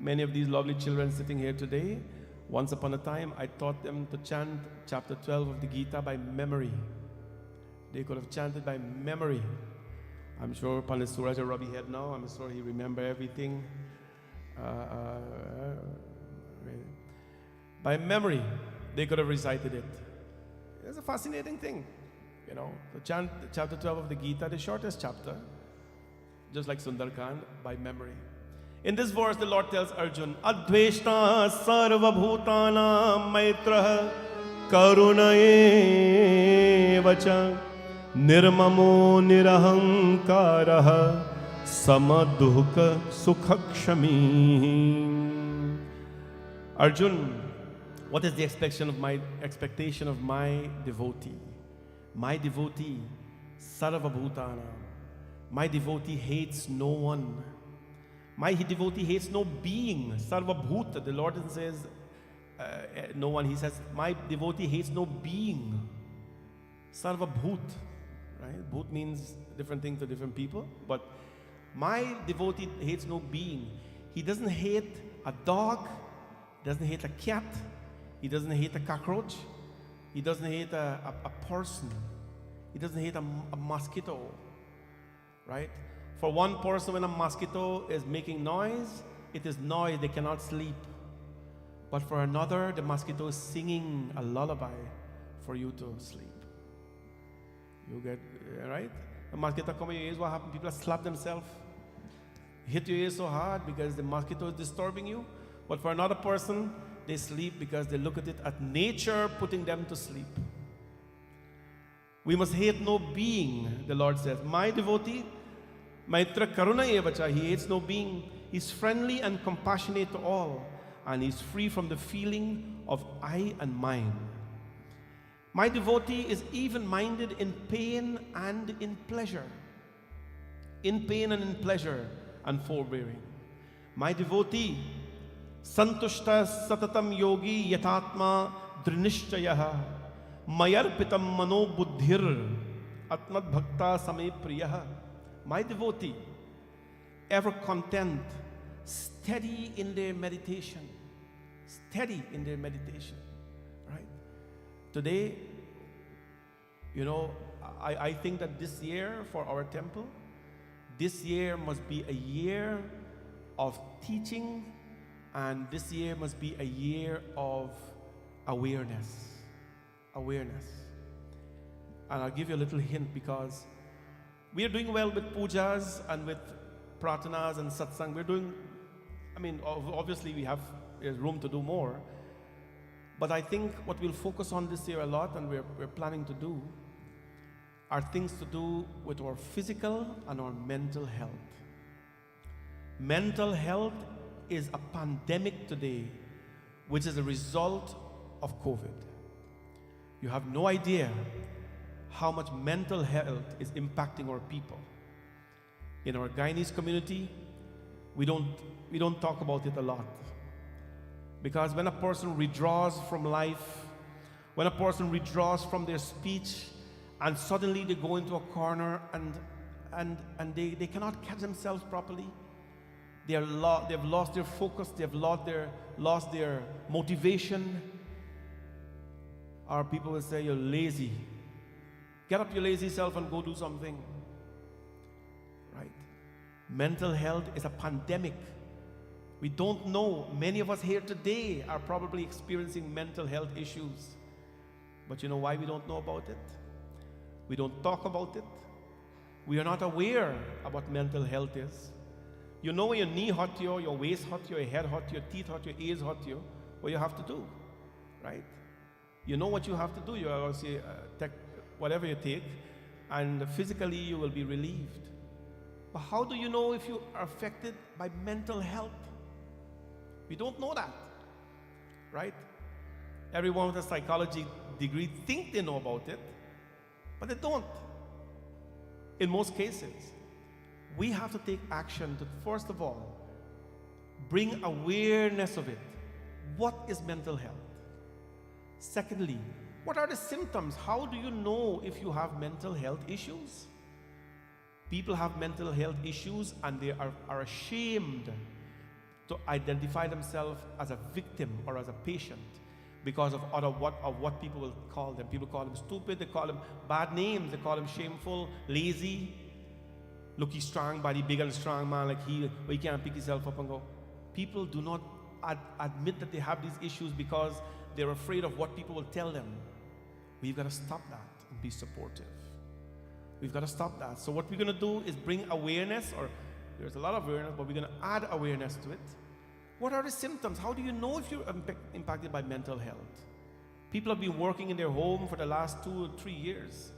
Many of these lovely children sitting here today, once upon a time I taught them to chant chapter 12 of the Gita by memory. They could have chanted by memory. I'm sure Pandit Suraj or Ravi head now, I'm sure he remember everything. By memory, they could have recited it. It's a fascinating thing, you know. To chant chapter 12 of the Gita, the shortest chapter, just like Sundarkand, by memory. In this verse, the Lord tells Arjun, Adveshta sarva bhutana maitrah karunaye vacha nirmamo nirahankarah samaduhka sukhakshami. Arjun, what is the expectation of my devotee? My devotee, sarva bhutana. My devotee hates no one. My devotee hates no being. Sarva bhuta. The Lord says no one. He says my devotee hates no being. Sarva bhut. Right? Bhut means different thing to different people. But my devotee hates no being. He doesn't hate a dog. He doesn't hate a cat. He doesn't hate a cockroach. He doesn't hate a person. He doesn't hate a mosquito. Right? For one person, when a mosquito is making noise, it is noise, they cannot sleep. But for another, the mosquito is singing a lullaby for you to sleep. You get, right? The mosquito come in your ears, what happens? People slap themselves, hit your ears so hard because the mosquito is disturbing you. But for another person, they sleep because they look at it as nature putting them to sleep. We must hate no being, the Lord says. My devotee, Maitra Karuna Evacha, he hates no being. He's friendly and compassionate to all, and he's free from the feeling of I and mine. My devotee is even-minded in pain and in pleasure. In pain and in pleasure and forbearing. My devotee, Santushta Satatam Yogi Yatatma Drinishchayaha Mayarpitam Mano Buddhir Atmat Bhakta Same Priyaha. My devotee, ever content, steady in their meditation. Steady in their meditation. Right? Today, you know, I think that this year for our temple, this year must be a year of teaching, and this year must be a year of awareness. Awareness. And I'll give you a little hint, because we are doing well with pujas and with prarthanas and satsang. We're doing, I mean, obviously we have room to do more. But I think what we'll focus on this year a lot, and we're planning to do, are things to do with our physical and our mental health. Mental health is a pandemic today, which is a result of COVID. You have no idea how much mental health is impacting our people. In our Guyanese community, we don't talk about it a lot. Because when a person withdraws from life, when a person withdraws from their speech, and suddenly they go into a corner and they cannot catch themselves properly, they've lost their focus, they've lost their motivation. Our people will say, you're lazy. Get up your lazy self and go do something. Right? Mental health is a pandemic. We don't know. Many of us here today are probably experiencing mental health issues. But you know why we don't know about it? We don't talk about it. We are not aware of what mental health is. You know when your knee hurt you, your waist hurt you, your head hurt you, your teeth hurt you, your ears hurt you, what you have to do, right? You know what you have to do. You obviously take whatever you take, and physically you will be relieved. But how do you know if you are affected by mental health? We don't know that, right? Everyone with a psychology degree think they know about it, but they don't. In most cases, we have to take action to, first of all, bring awareness of it. What is mental health? Secondly, what are the symptoms? How do you know if you have mental health issues? People have mental health issues and they are ashamed to identify themselves as a victim or as a patient because of what people will call them. People call them stupid, they call them bad names, they call them shameful, lazy. Look, he's strong, body big and strong man like he can't pick himself up and go. People do not admit that they have these issues because they're afraid of what people will tell them. We've got to stop that and be supportive. We've got to stop that. So what we're going to do is bring awareness, or there's a lot of awareness, but we're going to add awareness to it. What are the symptoms? How do you know if you're impacted by mental health? People have been working in their home for the last 2 or 3 years.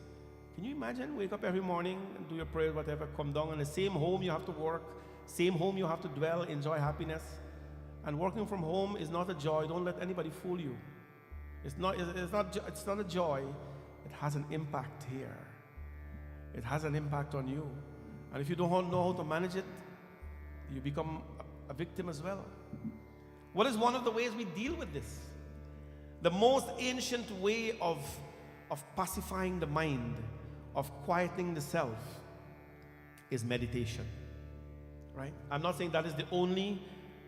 Can you imagine? Wake up every morning and do your prayers, whatever, come down, and the same home you have to work, same home you have to dwell, enjoy happiness. And working from home is not a joy. Don't let anybody fool you. It's not a joy. It has an impact here. It has an impact on you. And if you don't know how to manage it, you become a victim as well. What is one of the ways we deal with this? The most ancient way of pacifying the mind, of quieting the self, is meditation. Right? I'm not saying that is the only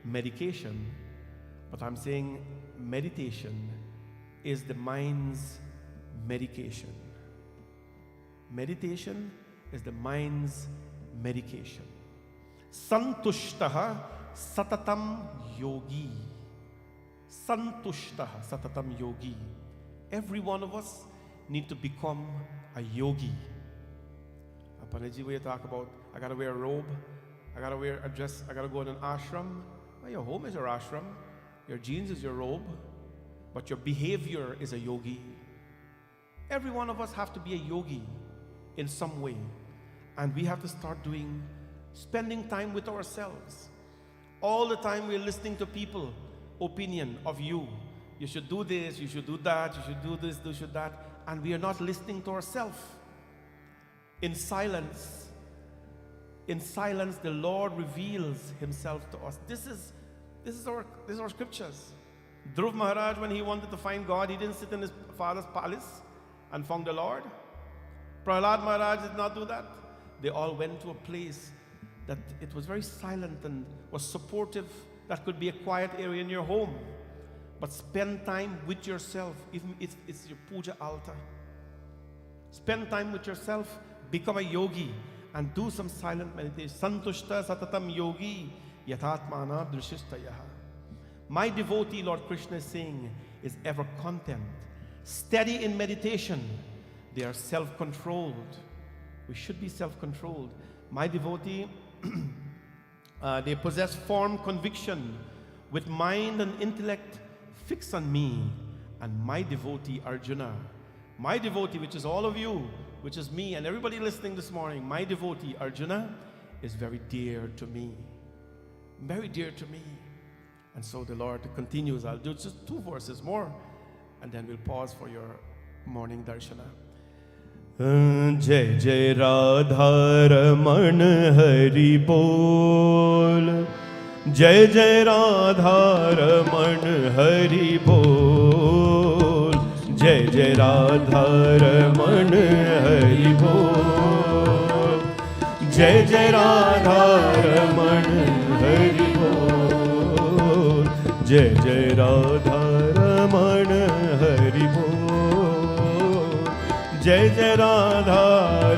medication, but I'm saying meditation is the mind's medication. Meditation is the mind's medication. Santushtaha satatam yogi. Santushtaha satatam yogi. Every one of us need to become a yogi. Apanaji, we talk about, I gotta wear a robe, I gotta wear a dress, I gotta go in an ashram. Well, your home is your ashram, your jeans is your robe, but your behavior is a yogi. Every one of us have to be a yogi in some way. And we have to start spending time with ourselves. All the time we're listening to people, opinion of you. You should do this, you should do that, you should do this, you should that. And we are not listening to ourselves. In silence, the Lord reveals himself to us. This is our scriptures. Dhruv Maharaj, when he wanted to find God, he didn't sit in his father's palace and found the Lord. Prahlad Maharaj did not do that. They all went to a place that it was very silent and was supportive. That could be a quiet area in your home. But spend time with yourself. Even if it's your puja altar. Spend time with yourself. Become a yogi and do some silent meditation. Santushta satatam yogi yathatmana drishistayaha. My devotee, Lord Krishna is saying, is ever content, steady in meditation. They are self-controlled. We should be self-controlled. My devotee, they possess firm conviction with mind and intellect fixed on me. And my devotee, Arjuna, my devotee, which is all of you, which is me and everybody listening this morning, my devotee, Arjuna, is very dear to me. Very dear to me. And so the Lord continues. I'll do just 2 verses more, and then we'll pause for your morning darshana. Jai Jai Radha Raman Hari Bol. Jai Jai Radha Raman Hari Bol. Jai Jai Radha Raman Hari Bol. Jai Jai Radha Raman Hari Bol. Jai Jai Radha Raman Hari Bol. Jai Jai Radha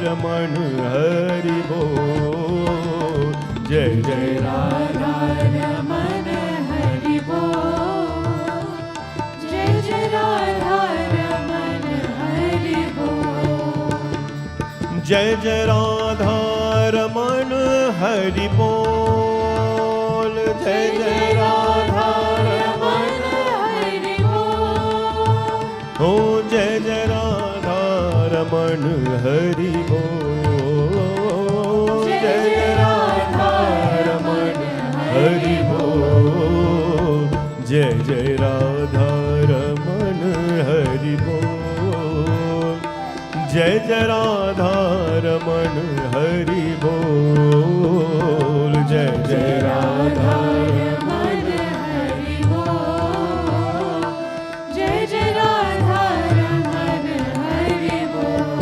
Raman Hari Bol. Jai Jai Radha Raman Hari Bol. Jai Jai Radha Raman Hari Bol. Jai Jai Radha Raman Hari Bol. Jai Jai Radha Raman Hari Bol. Oh Jai Jai Radha Raman Hari Bol. Jai Jai Radha Raman Hari Bol. Jai Jai Radha Raman Hari Bol. Jai Jai Radha Raman Hari Bol. Jai Jai Radha Raman Hari Bol. Jai Jai Radha Raman Hari Bol.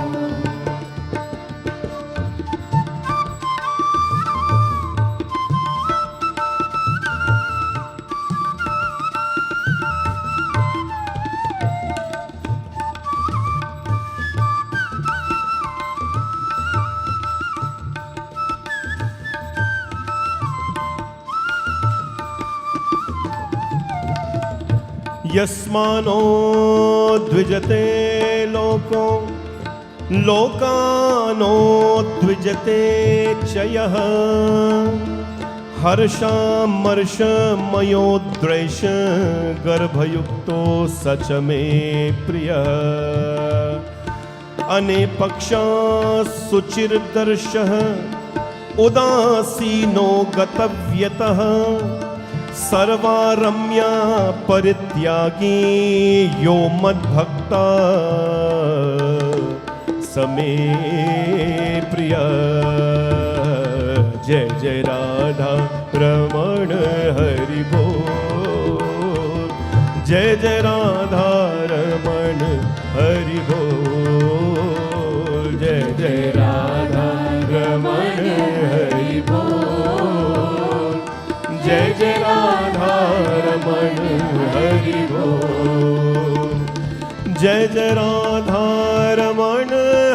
यस्मानो द्विजते लोको लोकानो द्विजते च यः हर्षामर्षमयोद्वेष गर्भयुक्तो स च मे प्रियः अनेपक्षः शुचिर्दर्शः उदासीनो गतव्यतः सर्वारम्या परित्यागी यो मद्भक्ता समे प्रिय जय जय राधा रमण हरि बोल जय जय राधा रमण हरि बोल जय जय राधा रमण हरि बोल जय जय राधा रमण हरि बोल जय जय राधा रमण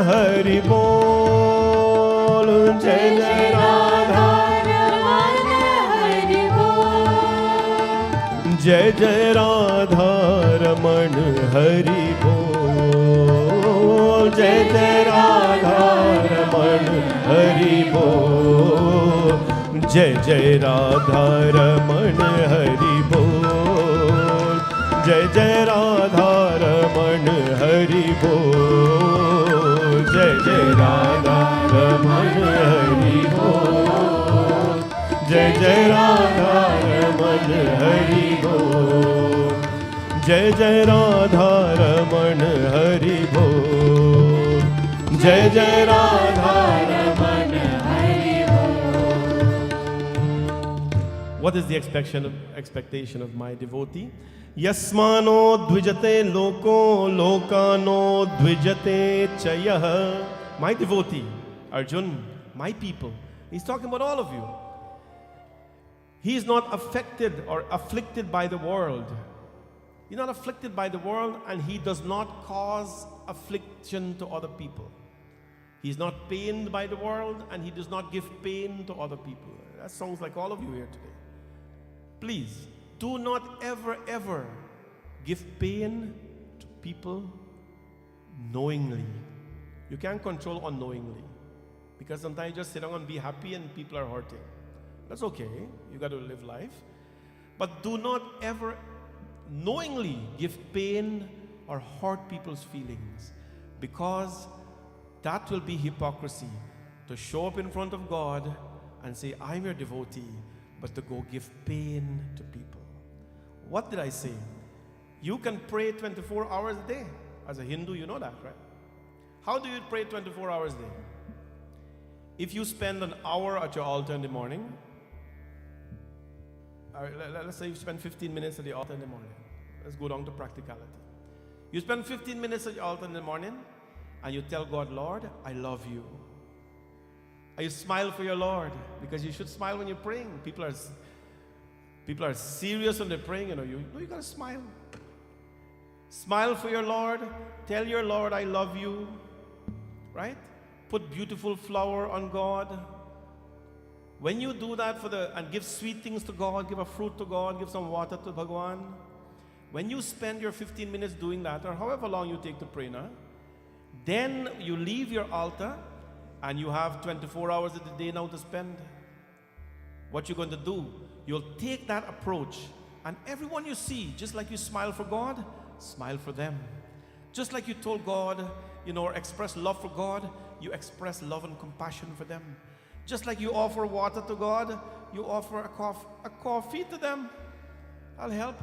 हरि बोल जय जय राधा रमण हरि बोल जय जय राधा रमण हरि बोल जय जय राधा रमण हरि बोल जय जय राधा रमण हरि बोल जय जय राधा रमण हरि बोल जय जय राधा रमण हरि बोल जय जय राधा रमण हरि बोल जय जय राधा रमण हरि बोल जय जय राधा रमण हरि बोल What is the expectation of my devotee? Yasmano dvijate loko lokano dvijate chayah. My devotee, Arjun, my people. He's talking about all of you. He is not affected or afflicted by the world. He's not afflicted by the world, and he does not cause affliction to other people. He's not pained by the world, and he does not give pain to other people. That sounds like all of you here today. Please, do not ever, ever give pain to people knowingly. You can't control unknowingly. Because sometimes you just sit down and be happy and people are hurting. That's okay. You got to live life. But do not ever knowingly give pain or hurt people's feelings. Because that will be hypocrisy. To show up in front of God and say, I'm your devotee, but to go give pain to people. What did I say? You can pray 24 hours a day. As a Hindu, you know that, right? How do you pray 24 hours a day? If you spend an hour at your altar in the morning, let's say you spend 15 minutes at the altar in the morning. Let's go down to practicality. You spend 15 minutes at your altar in the morning, and you tell God, Lord, I love you. And you smile for your Lord, because you should smile when you're praying. People are serious when they're praying. You gotta smile. Smile for your Lord. Tell your Lord, I love you. Right? Put beautiful flower on God. When you do that and give sweet things to God, give a fruit to God, give some water to Bhagwan. When you spend your 15 minutes doing that, or however long you take to pray now, then you leave your altar and you have 24 hours of the day now to spend. What you're going to do, you'll take that approach, and everyone you see, just like you smile for God, smile for them. Just like you told God, or express love for God, you express love and compassion for them. Just like you offer water to God, you offer a coffee to them. That'll help.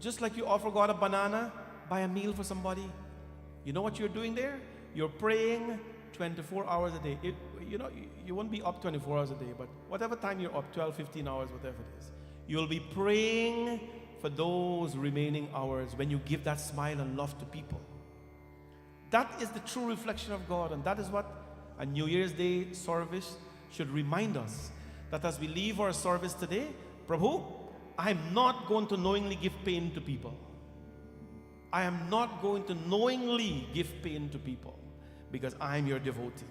Just like you offer God a banana, buy a meal for somebody. You know what you're doing there? You're praying 24 hours a day. You won't be up 24 hours a day, but whatever time you're up, 12, 15 hours, whatever it is, you'll be praying for those remaining hours when you give that smile and love to people. That is the true reflection of God, and that is what a New Year's Day service should remind us. That as we leave our service today, Prabhu, I'm not going to knowingly give pain to people. I am not going to knowingly give pain to people, because I'm your devotee.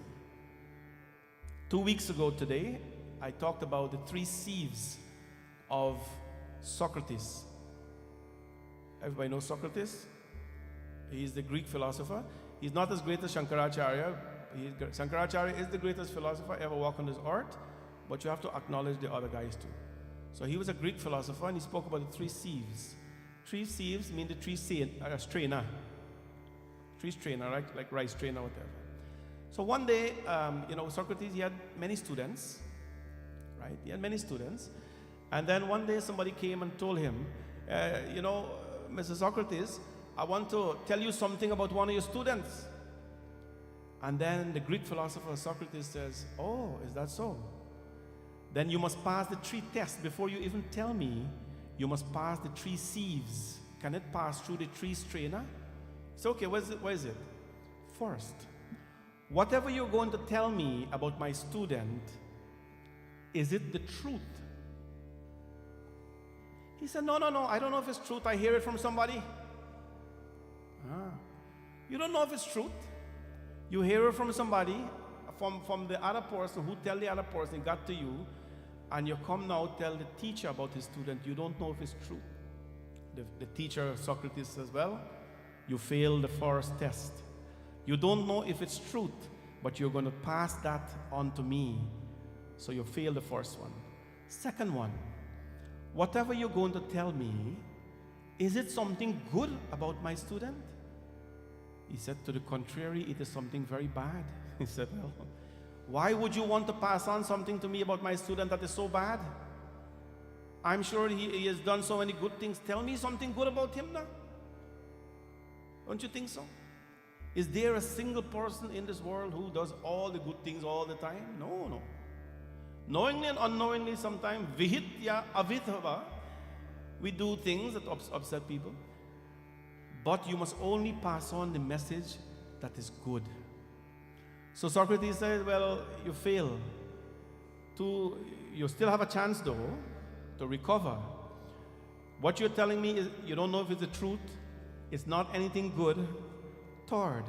2 weeks ago today, I talked about the 3 sieves of Socrates. Everybody knows Socrates? He's the Greek philosopher. He's not as great as Shankaracharya. Shankaracharya is the greatest philosopher ever walked on this earth, but you have to acknowledge the other guys too. So he was a Greek philosopher, and he spoke about the 3 sieves. 3 sieves mean the 3 strainer. 3 strainer, right? Like rice strainer, whatever. So one day, Socrates, he had many students, right? He had many students. And then one day somebody came and told him, Mr. Socrates, I want to tell you something about one of your students. And then the Greek philosopher Socrates says, oh, is that so? Then you must pass the 3 tests. Before you even tell me, you must pass the 3 sieves. Can it pass through the 3 strainer? It's okay, what is it? First, whatever you're going to tell me about my student, is it the truth? He said, no, I don't know if it's truth. I hear it from somebody. You don't know if it's truth. You hear it from somebody, a from the other person who tell the other person it got to you, and you come now tell the teacher about his student, you don't know if it's true. The teacher, Socrates, says, well, you failed the first test. You don't know if it's truth, but you're going to pass that on to me. So you failed the first one. Second one, whatever you're going to tell me, is it something good about my student? He said, to the contrary, it is something very bad. He said, well, why would you want to pass on something to me about my student that is so bad? I'm sure he has done so many good things. Tell me something good about him now. Don't you think so? Is there a single person in this world who does all the good things all the time? No, no. Knowingly and unknowingly, sometimes, vihitya avithava, we do things that upset people. But you must only pass on the message that is good. So Socrates said, well, you fail. You still have a chance though to recover. What you're telling me is you don't know if it's the truth. It's not anything good. Third,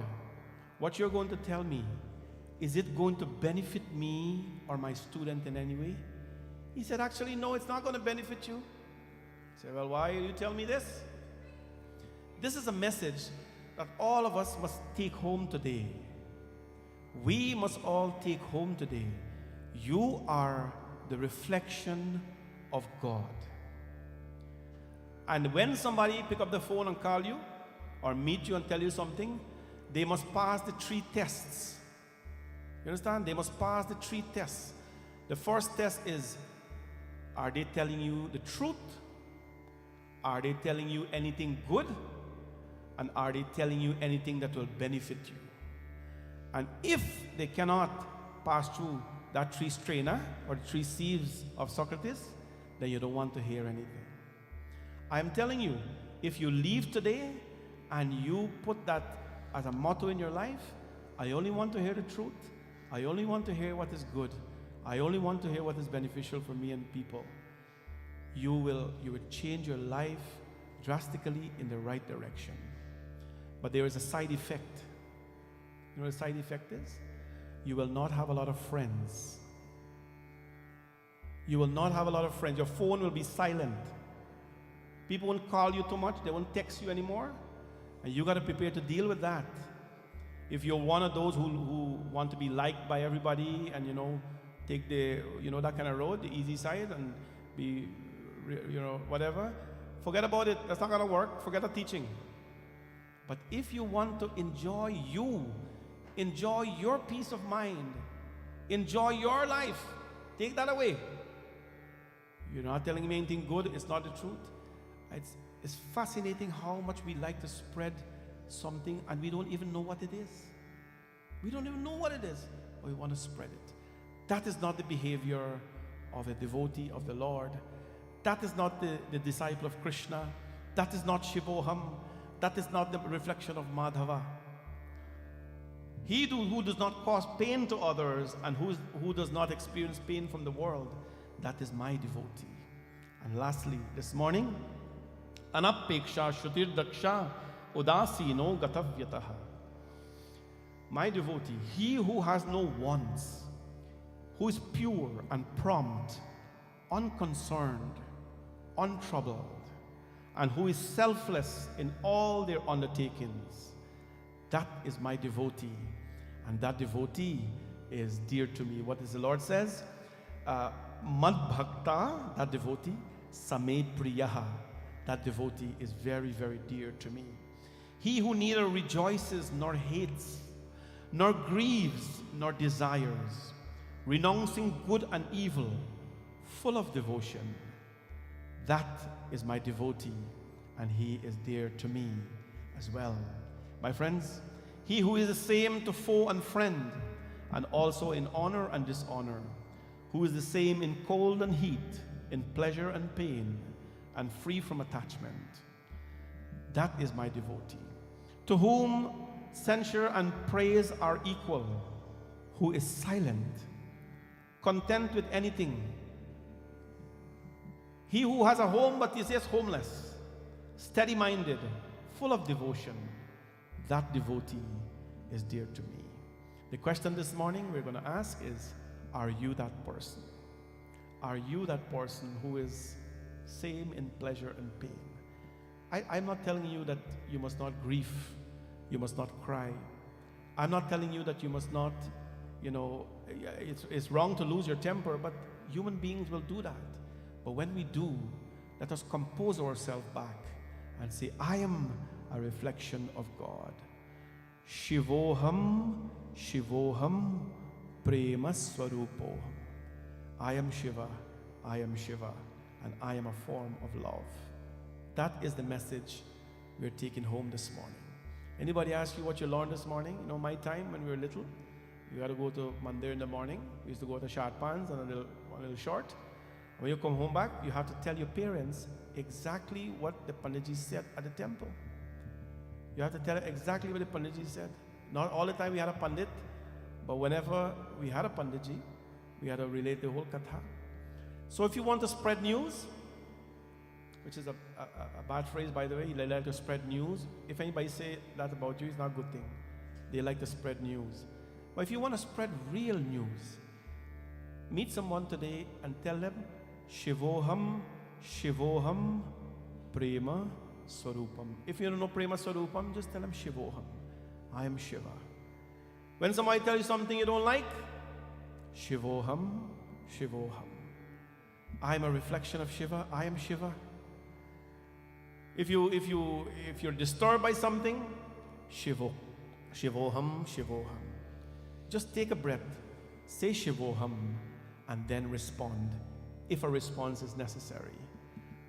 what you're going to tell me, is it going to benefit me or my student in any way? He said, actually, no, it's not going to benefit you. I said, well, why you tell me this? This is a message that all of us must take home today. We must all take home today. You are the reflection of God. And when somebody pick up the phone and call you or meet you and tell you something, they must pass the 3 tests. You understand? They must pass the 3 tests. The first test is, are they telling you the truth? Are they telling you anything good? And are they telling you anything that will benefit you? And if they cannot pass through that 3 strainer or the 3 sieves of Socrates, then you don't want to hear anything. I'm telling you, if you leave today and you put that as a motto in your life, I only want to hear the truth. I only want to hear what is good. I only want to hear what is beneficial for me and people. You will change your life drastically in the right direction. But there is a side effect. You know what the side effect is? You will not have a lot of friends. You will not have a lot of friends. Your phone will be silent. People won't call you too much. They won't text you anymore. And you got to prepare to deal with that. If you're one of those who want to be liked by everybody and, take the, that kind of road, the easy side, and be, whatever, forget about it. That's not going to work. Forget the teaching. But if you want to enjoy your peace of mind, enjoy your life, take that away. You're not telling me anything good. It's not the truth. It's fascinating how much we like to spread something and we don't even know what it is. We don't even know what it is, but we want to spread it. That is not the behavior of a devotee of the Lord. That is not the disciple of Krishna. That is not Shivoham. That is not the reflection of Madhava. He who does not cause pain to others and who does not experience pain from the world, that is my devotee. And lastly, this morning, Anapeksha Shrutir Daksha Udasino Gatavyataha. My devotee, he who has no wants, who is pure and prompt, unconcerned, untroubled, and who is selfless in all their undertakings, that is my devotee. And that devotee is dear to me. What does the Lord says? Mad Bhakta, that devotee, Samet Priyaha, that devotee is very, very dear to me. He who neither rejoices nor hates, nor grieves nor desires, renouncing good and evil, full of devotion, that is my devotee, and he is dear to me as well. My friends, he who is the same to foe and friend, and also in honor and dishonor, who is the same in cold and heat, in pleasure and pain, and free from attachment, that is my devotee. To whom censure and praise are equal, who is silent, content with anything. He who has a home but is yet homeless, steady-minded, full of devotion, that devotee is dear to me. The question this morning we're going to ask is, are you that person? Are you that person who is same in pleasure and pain? I'm not telling you that you must not grieve, you must not cry. I'm not telling you that you must not, it's wrong to lose your temper, but human beings will do that. But when we do, let us compose ourselves back and say, I am a reflection of God. Shivoham, Shivoham, Prema Swarupoham. I am Shiva, and I am a form of love. That is the message we're taking home this morning. Anybody ask you what you learned this morning? My time when we were little, you had to go to Mandir in the morning. We used to go to short pants and a little short. When you come home back, you have to tell your parents exactly what the Panditji said at the temple. You have to tell exactly what the Panditji said. Not all the time we had a Pandit, but whenever we had a Panditji, we had to relate the whole katha. So if you want to spread news, which is a bad phrase, by the way, they like to spread news. If anybody say that about you, it's not a good thing. They like to spread news. But if you want to spread real news, meet someone today and tell them, Shivoham, Shivoham, Prema Swarupam. If you don't know Prema Swarupam, just tell them Shivoham. I am Shiva. When somebody tells you something you don't like, Shivoham, Shivoham. I am a reflection of Shiva. I am Shiva. If you're disturbed by something, Shivoham, Shivoham. Just take a breath, say Shivoham, and then respond, if a response is necessary.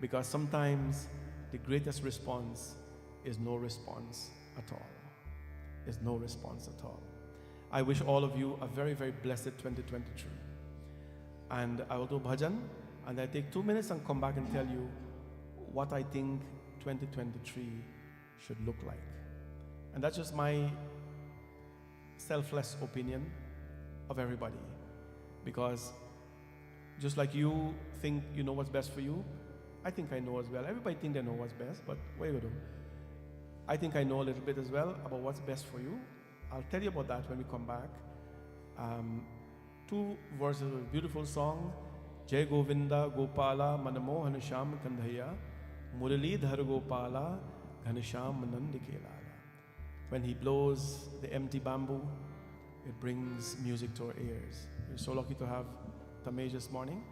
Because sometimes the greatest response is no response at all. Is no response at all. I wish all of you a very, very blessed 2023. And I will do bhajan, and I take 2 minutes and come back and tell you what I think 2023 should look like. And that's just my selfless opinion of everybody. Because just like you think you know what's best for you, I think I know as well. Everybody think they know what's best, but what are you going to do? I think I know a little bit as well about what's best for you. I'll tell you about that when we come back. 2 verses of a beautiful song. Jai Govinda Gopala Manamohan Sham Kandhaya Murali Dhar Gopala Ghanasham Nandike. When he blows the empty bamboo, it brings music to our ears. We're so lucky to have Tamej this morning.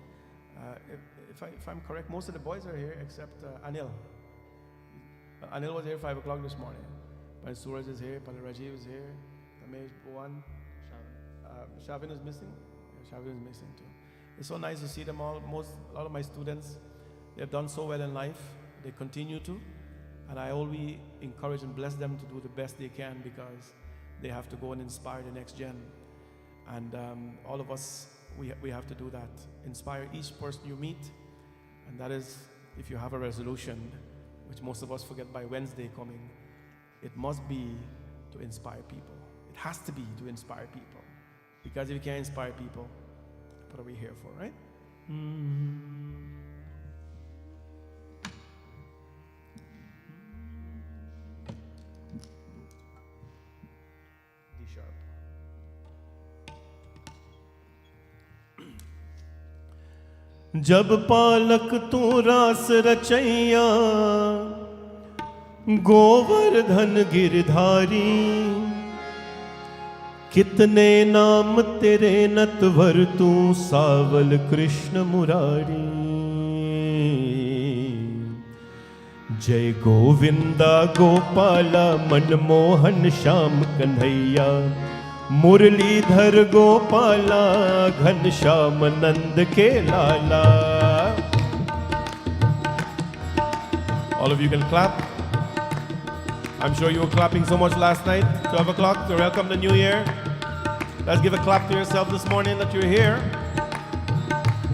If I'm correct, most of the boys are here except Anil. Anil was here 5 o'clock this morning. But Suraj is here, Padre Rajiv is here, Tamej, Bhuvan, Shavin is missing. Yeah, Shavin is missing too. It's so nice to see them all. A lot of my students, they've done so well in life. They continue to. And I always encourage and bless them to do the best they can, because they have to go and inspire the next gen. And all of us, we have to do that. Inspire each person you meet. And that is, if you have a resolution, which most of us forget by Wednesday coming, it must be to inspire people. It has to be to inspire people. Because if you can't inspire people, what are we here for, right? D sharp. जब पालक तू रास रचैया गोवर्धन गिरधारी कितने नाम तेरे नटवर तू सावल कृष्ण मुरारी जय गोविंदा गोपाला मनमोहन श्याम कन्हैया मुरलीधर गोपाला घनश्याम नंद के लाला. All of you can clap. I'm sure you were clapping so much last night, 12 o'clock, to welcome the new year. Let's give a clap to yourself this morning that you're here.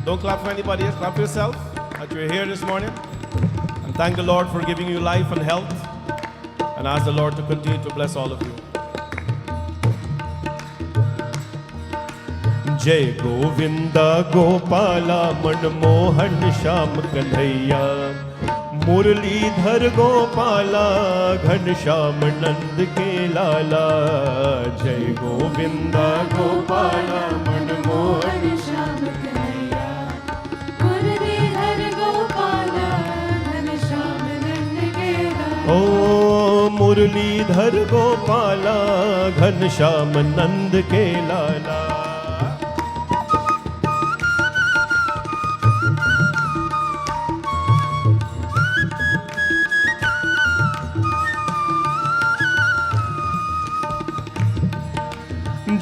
Don't clap for anybody else, clap for yourself that you're here this morning. And thank the Lord for giving you life and health. And ask the Lord to continue to bless all of you. जय गोविंदा गोपाला मनमोहन श्याम कन्हैया मुरलीधर गोपाला घनश्याम नंद के लाला जय गोविंदा गोपाला मनमोहन श्याम कन्हैया मुरलीधर गोपाला घनश्याम नंद के लाला। ओ मुरलीधर गोपाला घनश्याम नंद के लाला।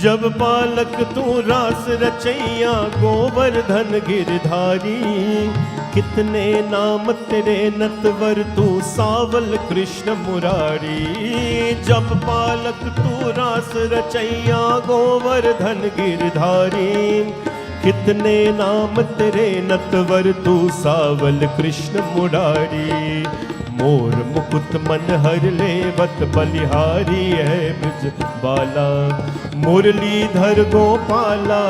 जब बालक तू रास रचैया गोवर्धन गिरधारी कितने नाम तेरे नतवर तू सावल कृष्ण मुरारी। जब बालक तू रास रचैया गोवर्धन गिरधारी कितने नाम तेरे नतवर तू सावल कृष्ण मुरारी। मोर मुकुट मन हर लेवत बलिहारी है ब्रज बाला मुरलीधर गोपाला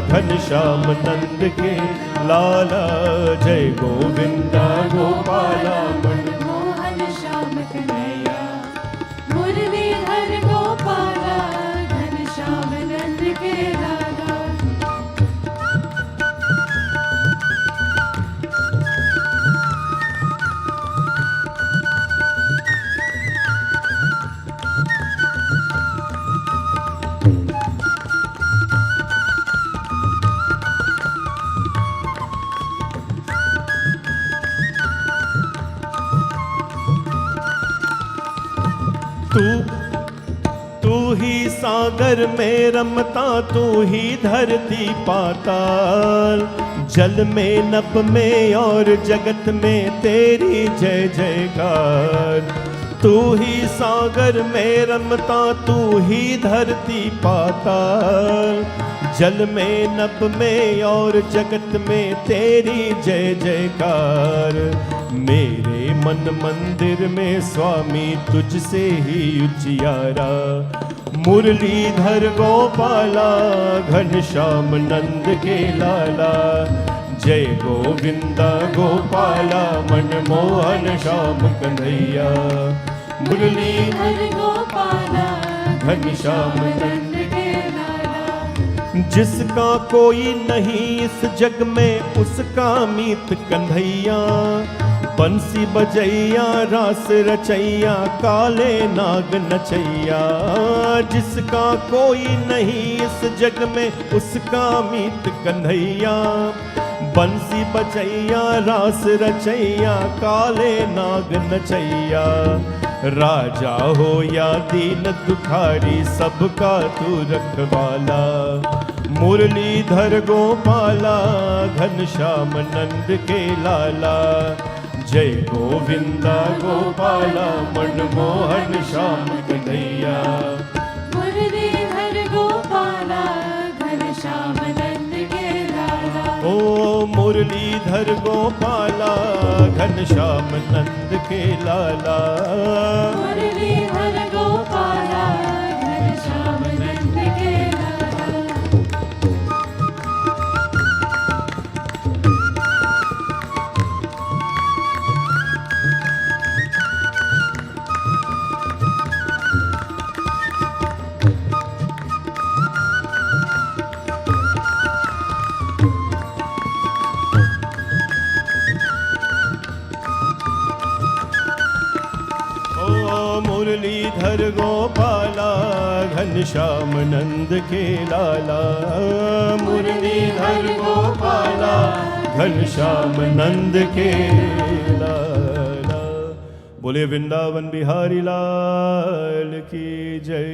घनश्याम नंद के लाला जय गोविंदा गोपाला मनमोहन श्याम कन्हैया मुरलीधर गोपाला घनश्याम नंद के लाला। तू ही सागर में रमता तू ही धरती पाताल जल में नभ में और जगत में तेरी जय जयकार। तू ही सागर में रमता तू ही धरती पाताल जल में नभ में और जगत में तेरी जय जयकार। मेरे मन मंदिर में स्वामी तुझसे ही उजियारा मुरलीधर गोपाला घनश्याम नंद के लाला जय गोविंदा गोपाला मनमोहन श्याम कन्हैया मुरलीधर गोपाला घनश्याम नंद के लाला। जिसका कोई नहीं इस जग में उसका मीत कन्हैया बंसी बजैया रास रचैया काले नाग नचैया। जिसका कोई नहीं इस जग में उसका मीत कन्हैया बंसी बजैया रास रचैया काले नाग नचैया। राजा हो या दीन दुखारी सबका तू रखवाला मुरलीधर गोपाला घनश्याम नंद के लाला जय गोविंदा गोपाला मनमोहन श्याम कन्हैया मुरलीधर गोपाला घनश्याम नंद के लाला। ओ मुरलीधर गोपाला घनश्याम नंद के लाला मुरलीधर गोपाला घनश्याम नंद के लाला। मुरलीधर गोपाला घनश्याम नंद के लाला मुरलीधर गोपाला घनश्याम नंद के लाला। बोले वृंदावन बिहारी लाल की जय।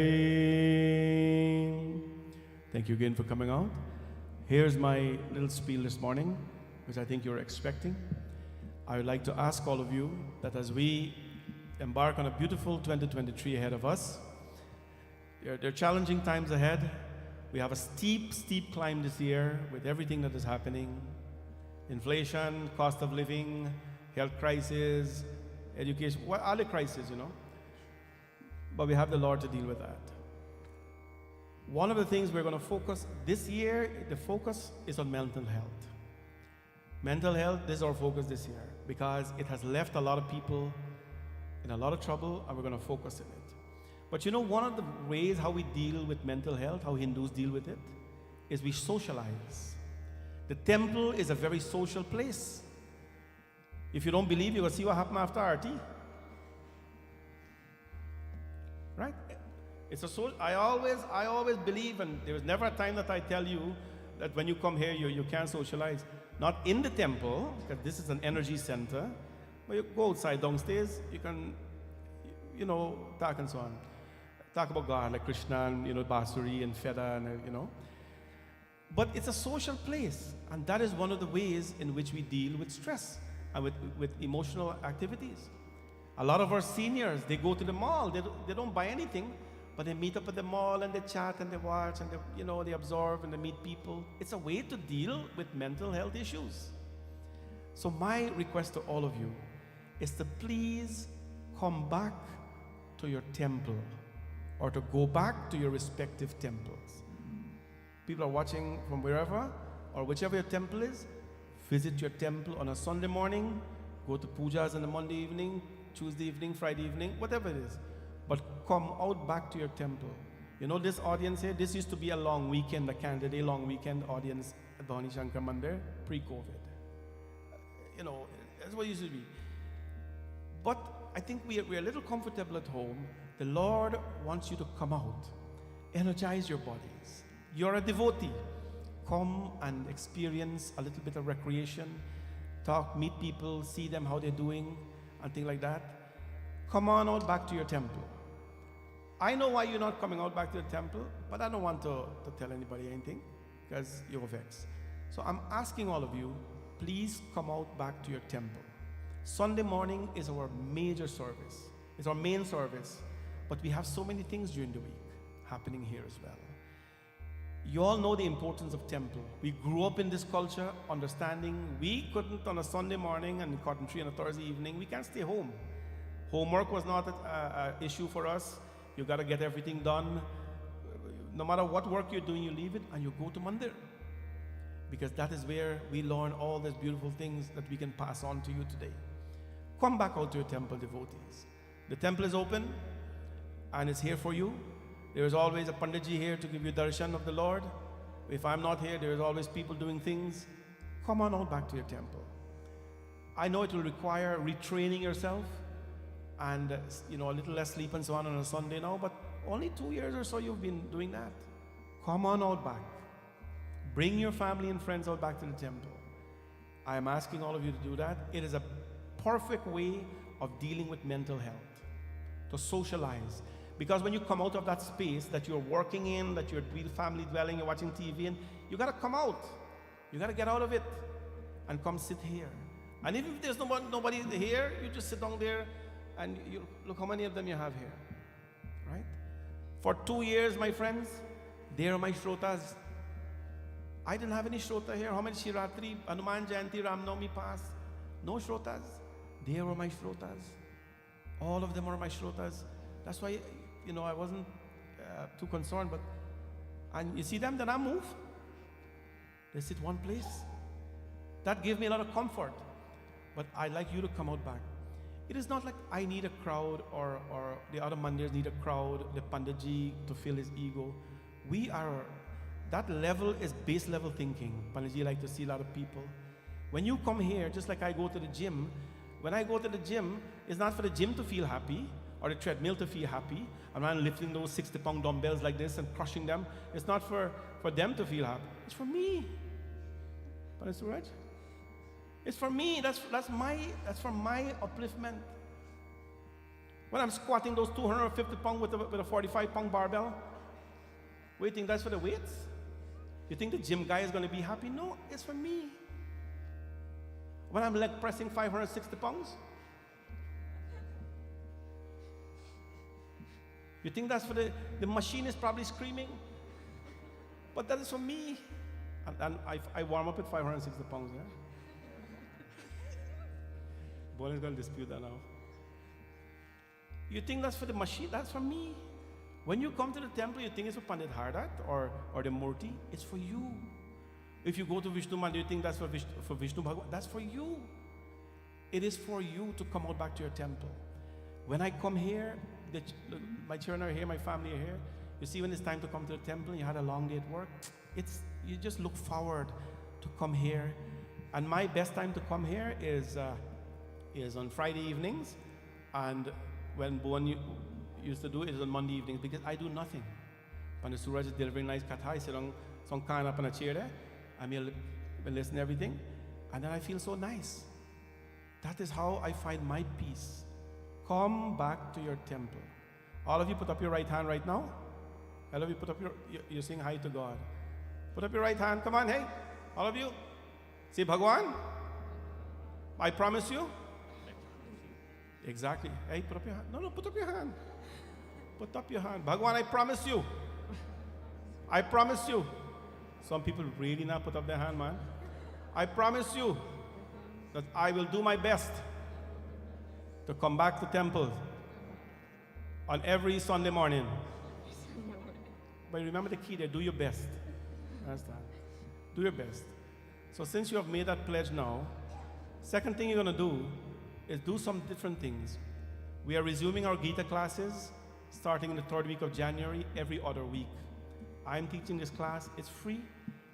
Thank you again for coming out. Here's my little spiel this morning, which I think you're expecting. I would like to ask all of you that as we embark on a beautiful 2023 ahead of us, there are challenging times ahead. We have a steep climb this year with everything that is happening. Inflation, cost of living, health crisis, education, other crises, But we have the Lord to deal with that. One of the things we're going to focus this year, the focus is on mental health. Mental health, this is our focus this year because it has left a lot of people in a lot of trouble, and we're going to focus on it. But you know, one of the ways how we deal with mental health, how Hindus deal with it, is we socialize. The temple is a very social place. If you don't believe, you will see what happened after Arti. Right? It's a soul. I always believe, and there is never a time that I tell you that when you come here, you can't socialize. Not in the temple, because this is an energy center. But you go outside downstairs, you can, talk and so on. Talk about God, like Krishna and, Basuri and Feda and, But it's a social place, and that is one of the ways in which we deal with stress and with emotional activities. A lot of our seniors, they go to the mall, they don't buy anything, but they meet up at the mall and they chat and they watch and they absorb and they meet people. It's a way to deal with mental health issues. So my request to all of you is to please come back to your temple or to go back to your respective temples. People are watching from wherever or whichever your temple is. Visit your temple on a Sunday morning, go to pujas on a Monday evening, Tuesday evening, Friday evening, whatever it is. But come out back to your temple. This audience here, this used to be a long weekend, a Canada Day long weekend audience at Bhavani Shankar Mandir pre-COVID. That's what it used to be. But I think we're a little comfortable at home. The Lord wants you to come out, energize your bodies. You're a devotee. Come and experience a little bit of recreation, talk, meet people, see them, how they're doing, and things like that. Come on out back to your temple. I know why you're not coming out back to the temple, but I don't want to tell anybody anything because you're vexed. So I'm asking all of you, please come out back to your temple. Sunday morning is our major service. It's our main service, but we have so many things during the week happening here as well. You all know the importance of temple. We grew up in this culture, understanding we couldn't on a Sunday morning and cotton tree on a Thursday evening. We can't stay home. Homework was not an issue for us. You got to get everything done. No matter what work you're doing, you leave it and you go to Mandir. Because that is where we learn all these beautiful things that we can pass on to you today. Come back out to your temple, devotees. The temple is open and it's here for you. There is always a Panditji here to give you darshan of the Lord. If I'm not here, there is always people doing things. Come on out back to your temple. I know it will require retraining yourself and a little less sleep and so on a Sunday now, but only 2 years or so you've been doing that. Come on out back. Bring your family and friends out back to the temple. I am asking all of you to do that. It is a perfect way of dealing with mental health, to socialize. Because when you come out of that space that you're working in, that you're family dwelling, you're watching TV, and you got to come out. You got to get out of it and come sit here. And even if there's nobody here, you just sit down there and you look how many of them you have here, right? For 2 years, my friends, there are my shrotas. I didn't have any shrota here. How many Shiratri, Hanuman Jayanti, Ram Navami passed? No shrotas. There were my shrotas. All of them are my shrotas. That's why, I wasn't too concerned. And you see them, then I move. They sit one place. That gave me a lot of comfort. But I'd like you to come out back. It is not like I need a crowd or the other mandirs need a crowd, the Panditji to fill his ego. That level is base level thinking. Panditji like to see a lot of people. When you come here, just like I go to the gym, when I go to the gym, it's not for the gym to feel happy or the treadmill to feel happy. I'm not lifting those 60-pound dumbbells like this and crushing them. It's not for them to feel happy. It's for me. But it's right. It's for me. That's for my upliftment. When I'm squatting those 250 pounds with a 45-pound barbell, what do you think that's for the weights? You think the gym guy is going to be happy? No, it's for me. When I'm leg pressing 560 pounds, you think that's for the machine is probably screaming? But that is for me. And I warm up at 560 pounds. Yeah? Boy is going to dispute that now. You think that's for the machine? That's for me. When you come to the temple, you think it's for Pandit Hardat or the Murti. It's for you. If you go to Vishnu Mandir, you think that's for Vishnu Bhagwan. That's for you. It is for you to come out back to your temple. When I come here, my children are here, my family are here. You see, when it's time to come to the temple, you had a long day at work. You just look forward to come here. And my best time to come here is on Friday evenings, and when Bhuvan used to do it is on Monday evenings, because I do nothing. When the Suraj is delivering nice katha, I sit on some kind up in a chair there. I mean, listen to everything, and then I feel so nice. That is how I find my peace. Come back to your temple. All of you put up your right hand right now. All of you put up you're saying hi to God. Put up your right hand. Come on, hey. All of you. Say, Bhagwan, I promise you. Exactly. Hey, put up your hand. No, put up your hand. Put up your hand. Bhagwan, I promise you. I promise you. Some people really not put up their hand, man. I promise you that I will do my best to come back to temple on every Sunday morning. But remember the key there, do your best. Understand? Do your best. So since you have made that pledge now, second thing you're going to do is do some different things. We are resuming our Gita classes starting in the 3rd week of January, every other week. I'm teaching this class. It's free.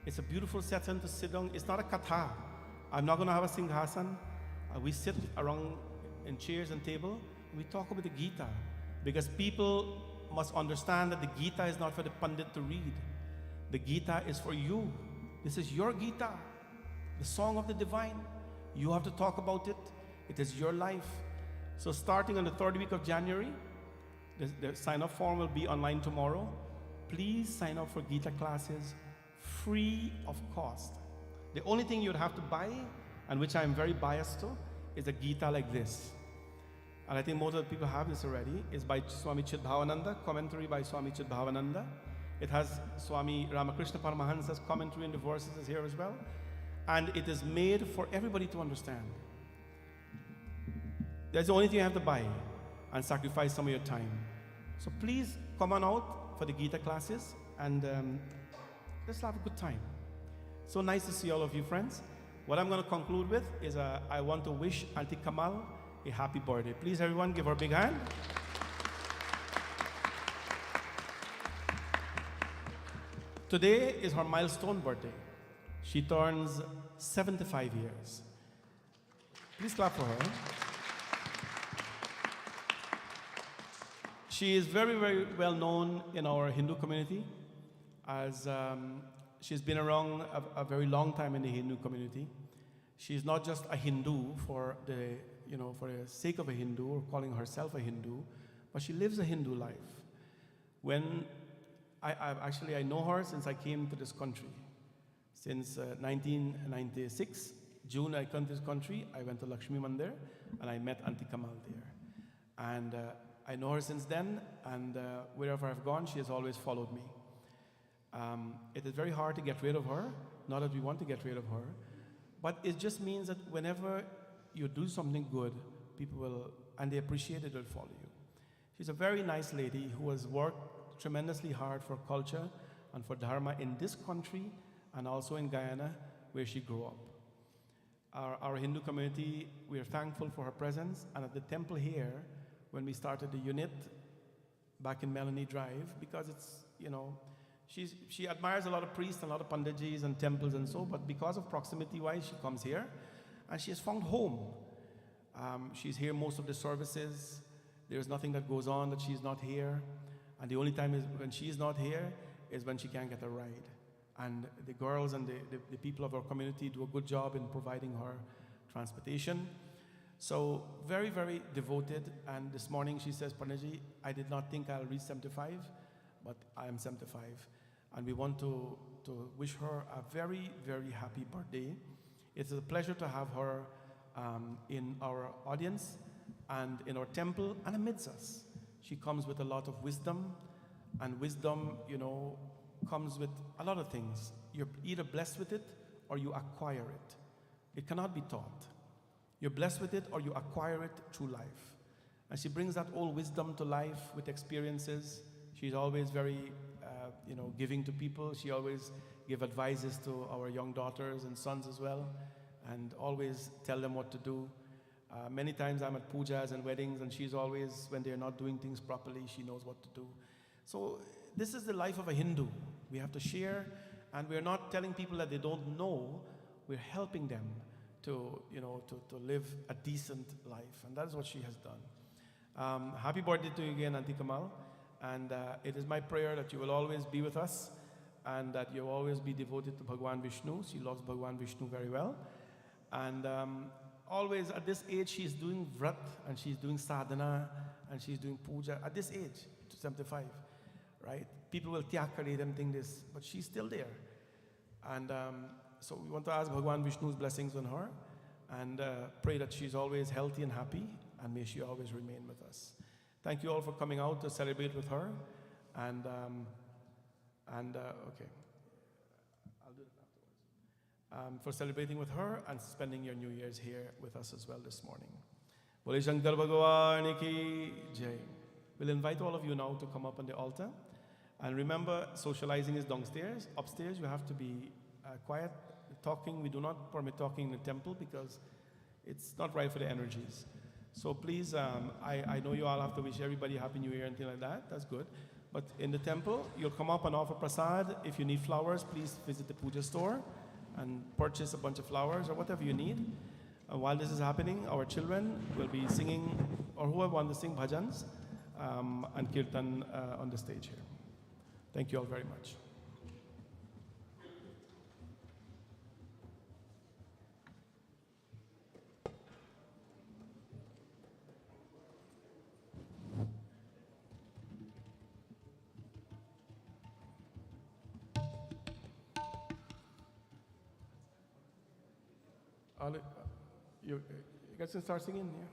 It's a beautiful setting to sit down. It's not a katha. I'm not going to have a singhasan. We sit around in chairs and table. We talk about the Gita, because people must understand that the Gita is not for the pandit to read. The Gita is for you. This is your Gita, the song of the divine. You have to talk about it. It is your life. So starting on the 3rd week of January, the sign-up form will be online tomorrow. Please sign up for Gita classes free of cost. The only thing you'd have to buy, and which I'm very biased to, is a Gita like this. And I think most of the people have this already. It's by Swami Chidbhavananda, commentary by Swami Chidbhavananda. It has Swami Ramakrishna Paramahansa's commentary and the verses is here as well. And it is made for everybody to understand. That's the only thing you have to buy and sacrifice some of your time. So please come on out for the Gita classes, and let's have a good time. So nice to see all of you, friends. What I'm going to conclude with is I want to wish Auntie Kamal a happy birthday. Please, everyone, give her a big hand. Today is her milestone birthday. She turns 75 years. Please clap for her. She is very, very well known in our Hindu community, as she's been around a very long time in the Hindu community. She's not just a Hindu for the sake of a Hindu or calling herself a Hindu, but she lives a Hindu life. When I know her since I came to this country. Since 1996, June, I came to this country. I went to Lakshmi Mandir and I met Auntie Kamal there. And I know her since then, and wherever I've gone, she has always followed me. It is very hard to get rid of her, not that we want to get rid of her, but it just means that whenever you do something good, people will, and they appreciate it, will follow you. She's a very nice lady who has worked tremendously hard for culture and for Dharma in this country and also in Guyana, where she grew up. Our Hindu community, we are thankful for her presence, and at the temple here, when we started the unit back in Melanie Drive, because it's, she admires a lot of priests and a lot of panditjis and temples and so, but because of proximity-wise, she comes here, and she has found home. She's here most of the services. There's nothing that goes on that she's not here, and the only time is when she's not here is when she can't get a ride. And the girls and the people of our community do a good job in providing her transportation. So very, very devoted. And this morning she says, Panditji, I did not think I'll reach 75, but I am 75. And we want to wish her a very, very happy birthday. It's a pleasure to have her in our audience and in our temple and amidst us. She comes with a lot of wisdom, and wisdom, comes with a lot of things. You're either blessed with it or you acquire it. It cannot be taught. You're blessed with it or you acquire it through life. And she brings that old wisdom to life with experiences. She's always very, giving to people. She always give advices to our young daughters and sons as well, and always tell them what to do. Many times I'm at pujas and weddings, and she's always, when they're not doing things properly, she knows what to do. So this is the life of a Hindu. We have to share, and we're not telling people that they don't know. We're helping them to live a decent life, and that is what she has done. Happy birthday to you again, Auntie Kamal, and it is my prayer that you will always be with us, and that you'll always be devoted to Bhagwan Vishnu. She loves Bhagwan Vishnu very well, and always at this age she's doing vrat, and she's doing sadhana, and she's doing puja at this age, 75, right? People will tyakari them think this, but she's still there, and so we want to ask Bhagwan Vishnu's blessings on her, and pray that she's always healthy and happy, and may she always remain with us. Thank you all for coming out to celebrate with her, and okay, I'll do it afterwards. For celebrating with her and spending your New Year's here with us as well this morning. Bole Shankar Bhagwan ki jai. We'll invite all of you now to come up on the altar, and remember, socializing is downstairs. Upstairs, you have to be quiet. Talking, we do not permit talking in the temple because it's not right for the energies. So please, I know you all have to wish everybody Happy New Year and things like that. That's good. But in the temple, you'll come up and offer prasad. If you need flowers, please visit the puja store and purchase a bunch of flowers or whatever you need. While this is happening, our children will be singing, or whoever wants to sing bhajans and kirtan on the stage here. Thank you all very much. You guys can start singing, yeah?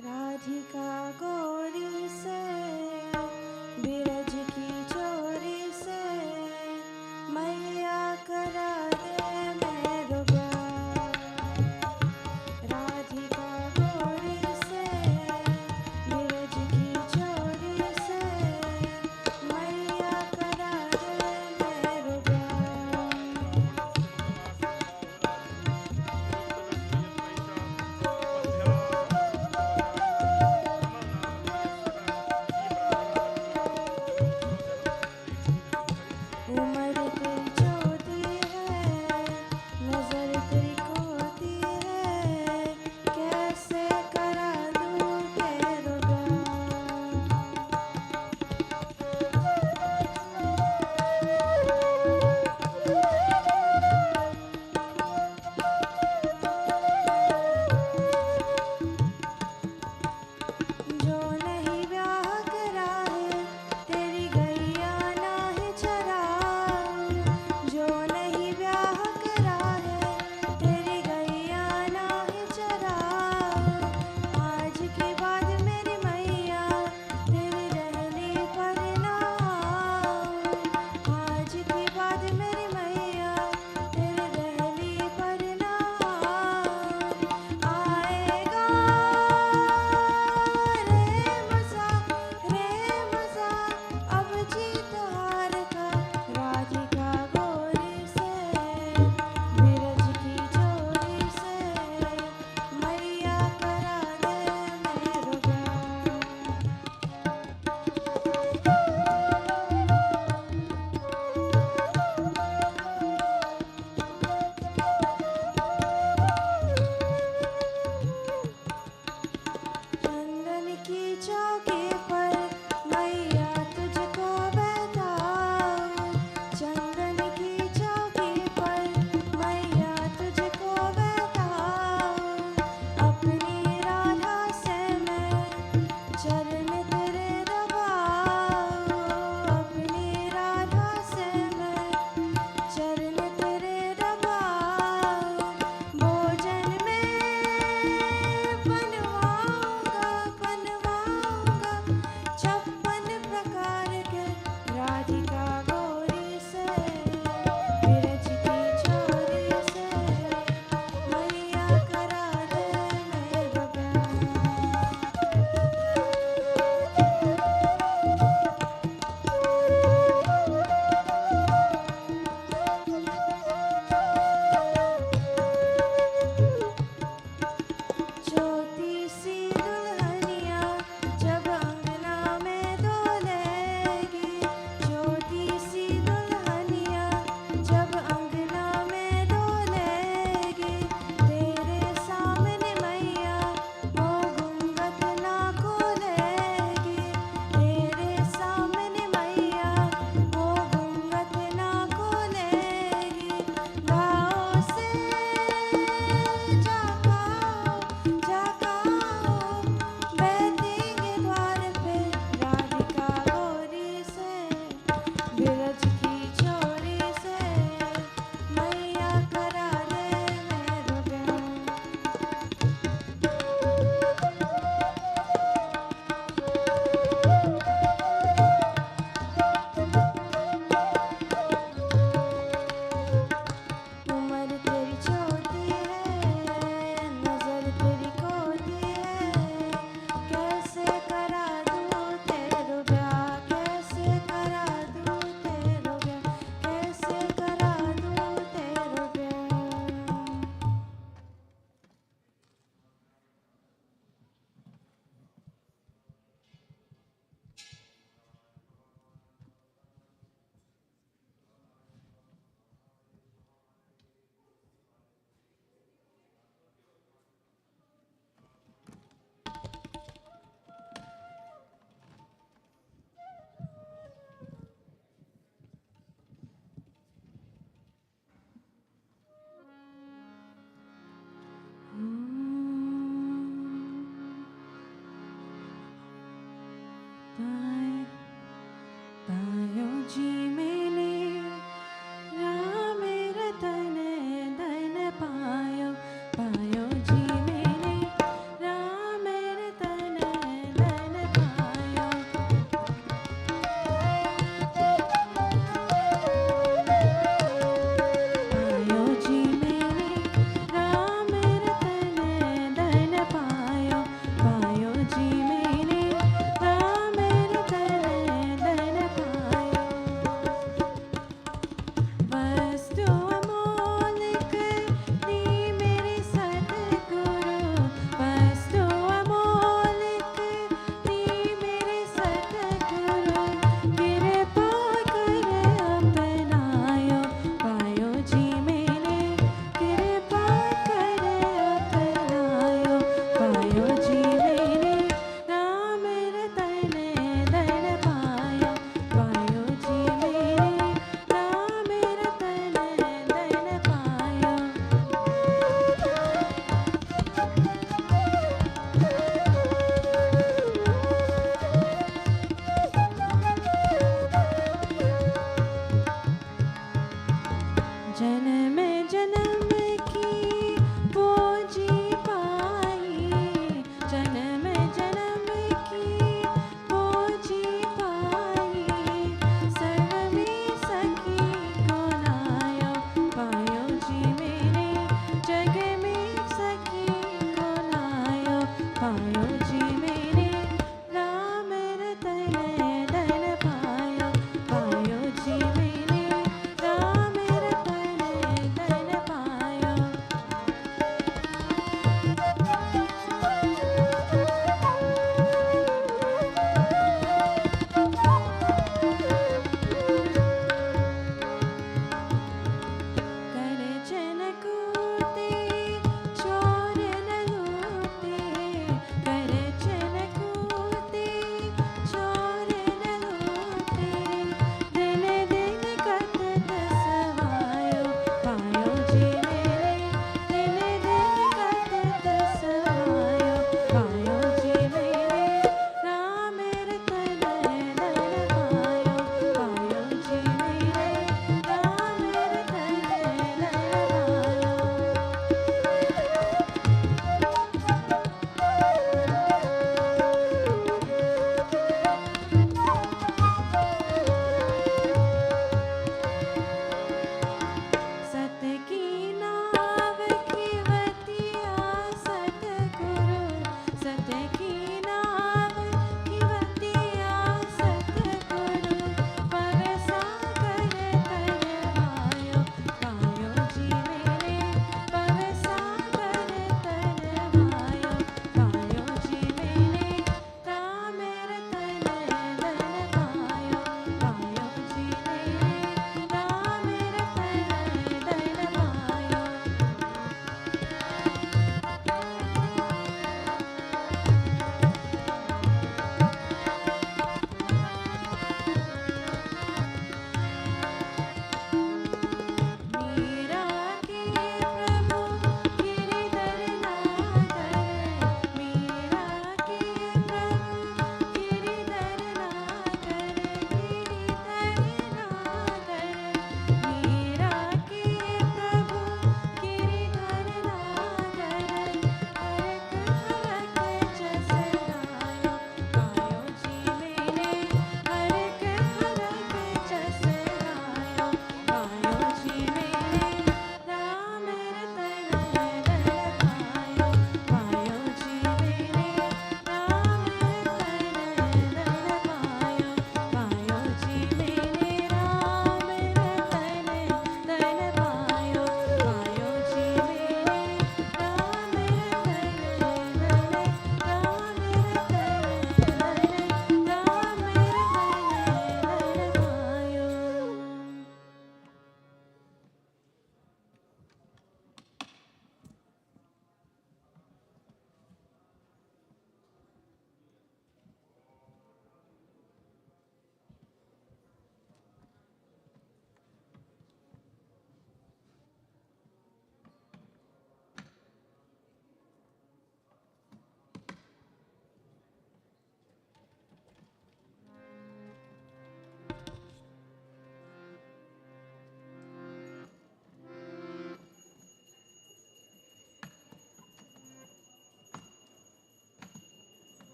Radhika गोरी से बिरज की चोरी से मैया करा दे मेरो ब्याह। राधिका गोरी से बिरज की चोरी से मैया करा दे मेरो ब्याह। Radhika पायो जी मैंने राम रतन धन पायो पायो जी मैंने राम रतन धन पायो पायो जी मैंने राम रतन धन पायो वस्तु अमोलक दी मेरे सतगुरु वस्तु अमोलक दी मेरे सतगुरु कृपा कर अपनायो पायो जी मैंने कृपा कर अपनायो पायो जी मैंने राम रतन धन पायो पायो जी मैंने राम रतन धन पायो जन्म जन्म की पूजी पाई जन्म जन्म की पूजी पाई सर्वे सखी को नायो पायो जी मेरे जग में सखी को नायो पायो जी मेरे राम रतन धन पायो पायो जी मेरे राम रतन धन पायो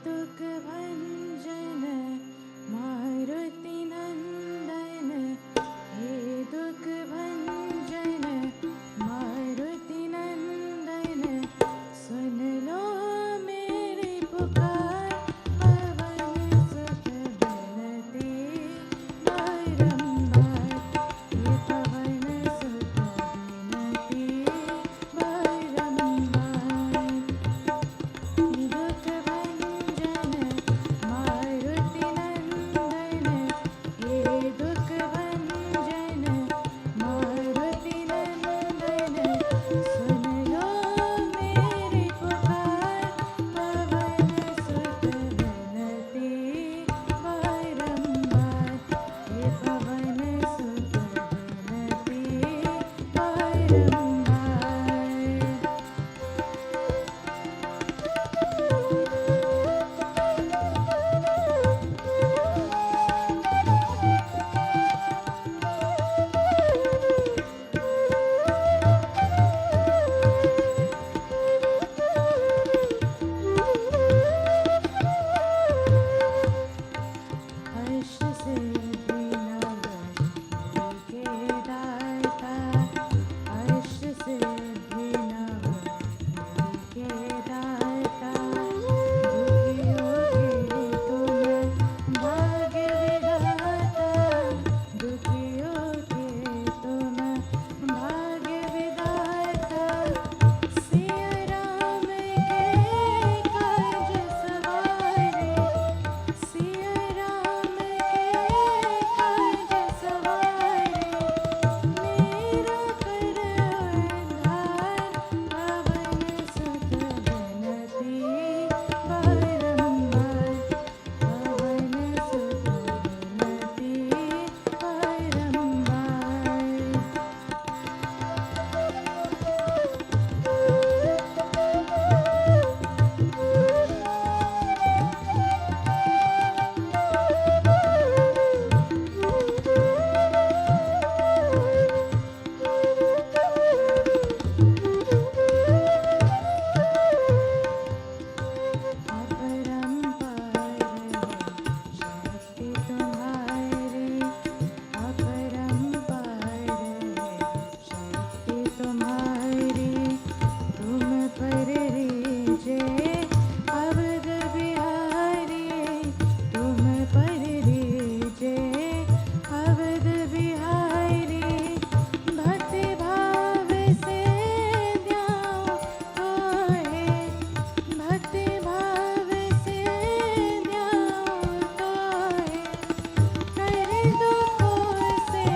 दुख भंजन मारुति नंदन, हे दुख भंजन मारुति नंदन, सुन लो मेरी पुकार, पवन सुत बनते बारंबार, ये पवन सुत बनते बारंबार। दुख भंजन मारुति नंदन, हे दुख भंजन मारुति नंदन, सुन लो मेरी पुकार, पवन सुत बनते बारंबार, हे पवन सुत बनते अष्ट सिद्धि नव के दाता, अष्ट सिद्धि नव के दाता, दुखियों के तुम भाग्य विधाता, दुखियों के तुम भाग्य विधाता, सिया राम के काज सवारे, सिया राम के काज सवारे, मेरा कर उद्धार, पवन सुत बनते बारंबार, पवन सुत बनते बारंबार। अपरंपार है शक्ति तुम्हारी, तुम पर रीजे अवध बिहारी, तुम पर रीजे अवध बिहारी, भक्ति भाव से ध्याओ तोहे, भक्ति भाव से ध्याओ तोहे, कर दुखों से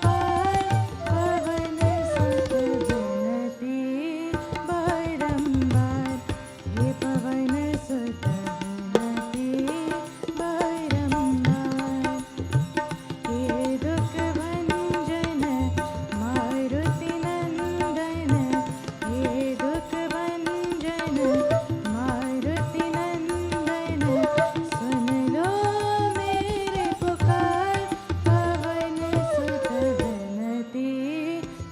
पार, पवन सुत बनते बारंबार, हे पवन सुत बनते बारंबार। हे दुख भंजन मारुति नंदन, हे दुख भंजन मारुति नंदन, सुन लो मेरे पुकार, पवन सुत बनते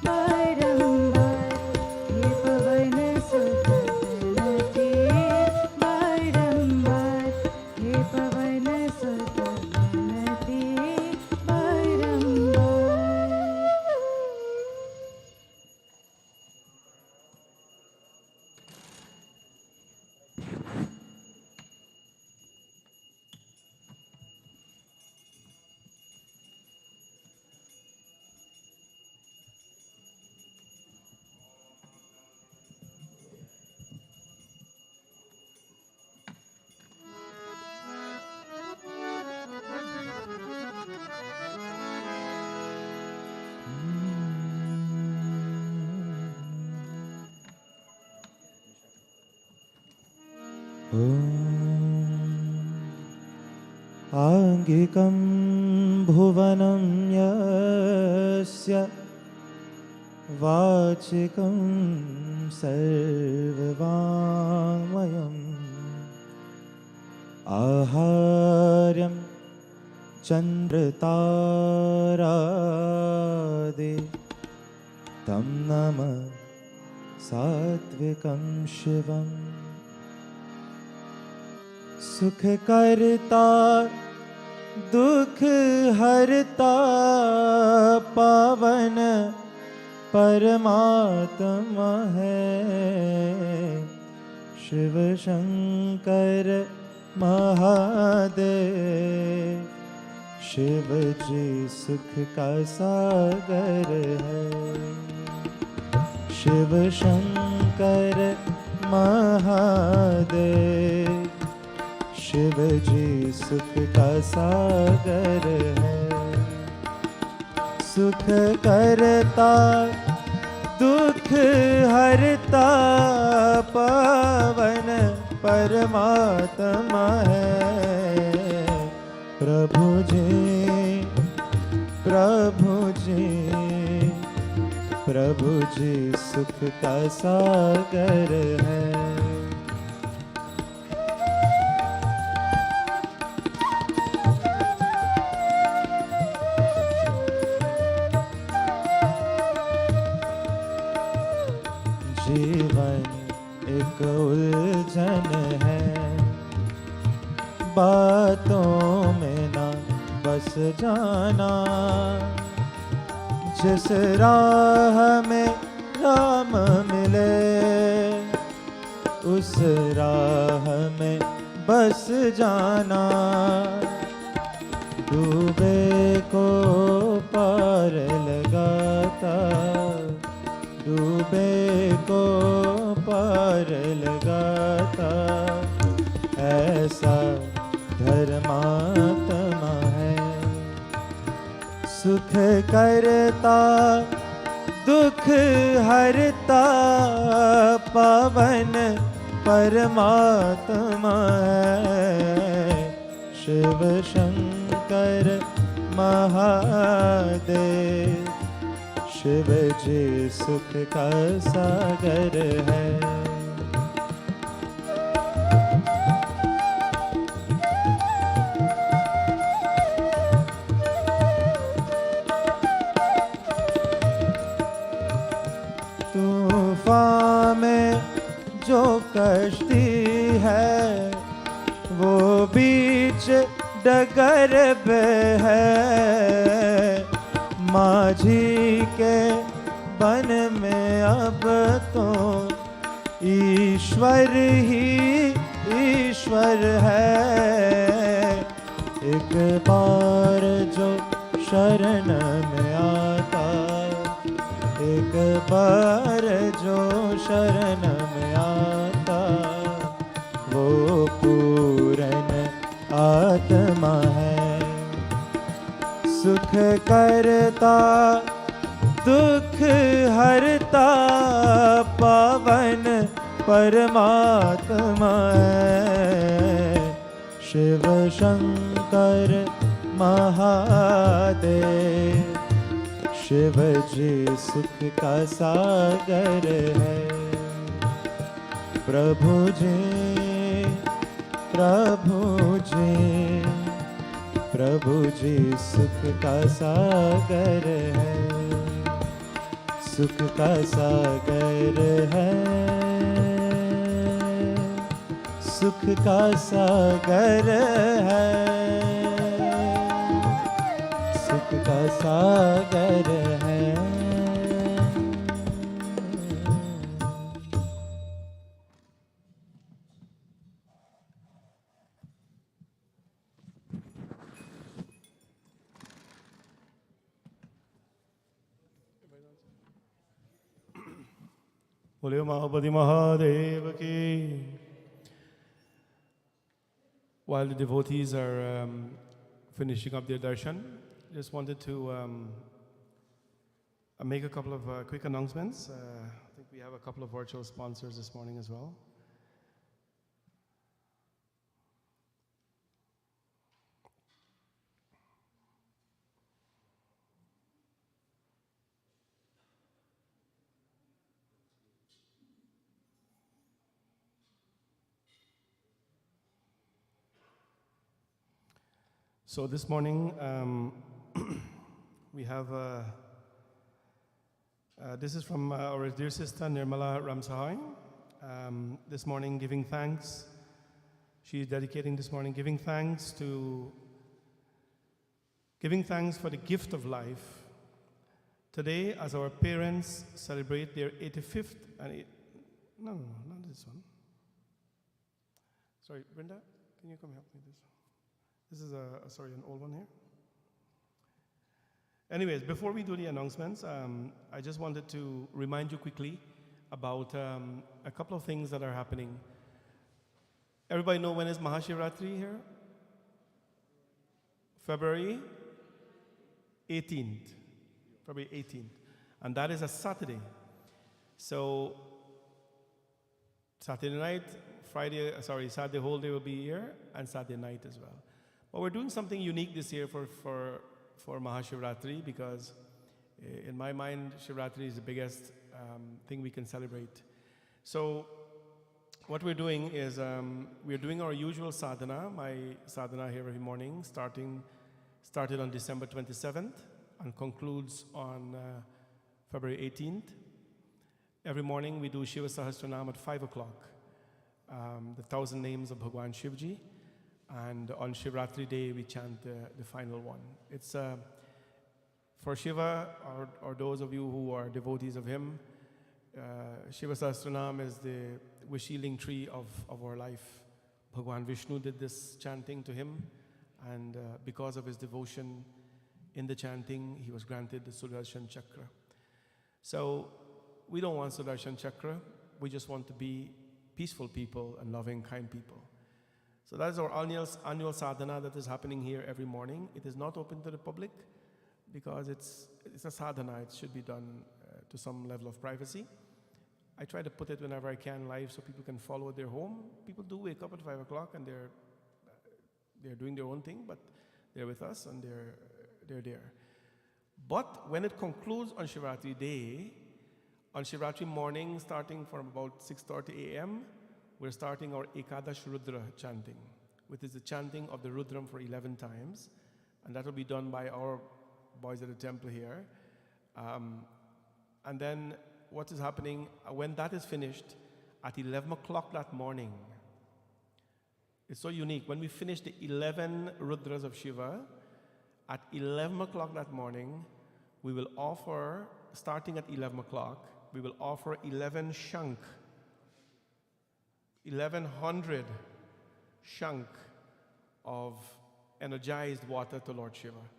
बारंबार, हे पवन सुत बनते बारंबार, हे पवन सुत बनते आङ्गिकं भुवनं यस्य वाचिकं सर्ववाङ्मयम् आहार्यं चन्द्रतारादि तं नमः सात्विकं शिवम् सुख करता दुख हरता पावन परमात्मा है। शिव शंकर महादेव शिव जी सुख का सागर है। शिव शंकर महादेव शिव जी सुख का सागर है। सुख करता दुख हरता पावन परमात्मा है। प्रभु जी प्रभु जी प्रभु जी सुख का सागर है। जीवन एक उलझन है, बातों में ना बस जाना। जिस राह में राम मिले उस राह में बस जाना। डूबे को पार लगाता, डूबे को पार लगाता, ऐसा धर्मात्मा है। सुख करता दुख हरता पावन परमात्मा है। शिव शंकर महादेव शिव जी सुख का सागर है। तूफान में जो कश्ती है वो बीच डगर पे है। माझी के बन में अब तो ईश्वर ही ईश्वर है। एक बार जो शरण में आता, एक बार जो शरण में आता, वो पूर्ण आत्मा है। सुख करता दुख हरता पावन परमात्मा है। शिव शंकर महादेव शिव जी सुख का सागर है। प्रभु जी प्रभु जी प्रभु जी सुख का सागर है। सुख का सागर है, सुख का सागर है, सुख का सागर है। बोले महापति महादेव की। While the devotees are finishing up their darshan, just wanted to make a couple of quick announcements. I think we have a couple of virtual sponsors this morning as well. So this morning, we have, this is from our dear sister Nirmala Ramsahai. This morning, giving thanks, She is dedicating this morning, giving thanks for the gift of life. Today, as our parents celebrate their 85th no, not this one. Sorry, Brenda, can you come help me with this? This is an old one here. Anyways, before we do the announcements, I just wanted to remind you quickly about a couple of things that are happening. Everybody know when is Mahashivratri here? February 18th. February 18th. And that is a Saturday. So, Saturday night, Saturday whole day will be here, and Saturday night as well. But we're doing something unique this year for Mahashivratri, because in my mind, Shivratri is the biggest thing we can celebrate. So what we're doing is we're doing our usual sadhana, my sadhana here every morning, started on December 27th and concludes on February 18th. Every morning we do Shiva Sahasranam at 5 o'clock, the 1,000 names of Bhagwan Shivji. And on Shivratri day, we chant the final one. It's for Shiva, or those of you who are devotees of him, Shiva Sahasranam is the wish-healing tree of our life. Bhagwan Vishnu did this chanting to him, and because of his devotion in the chanting, he was granted the Sudarshan Chakra. So we don't want Sudarshan Chakra, we just want to be peaceful people and loving, kind people. So that is our annual sadhana that is happening here every morning. It is not open to the public because it's a sadhana. It should be done to some level of privacy. I try to put it whenever I can live so people can follow at their home. People do wake up at 5 o'clock and they're doing their own thing, but they're with us and they're there. But when it concludes on Shivratri day, on Shivratri morning, starting from about 6:30 a.m., we're starting our Ekadash Rudra chanting, which is the chanting of the Rudram for 11 times. And that will be done by our boys at the temple here. And then what is happening, when that is finished, at 11 o'clock that morning, it's so unique. When we finish the 11 Rudras of Shiva, at 11 o'clock that morning, we will offer, starting at 11 o'clock, we will offer 11 shank, 1,100 shank of energized water to Lord Shiva.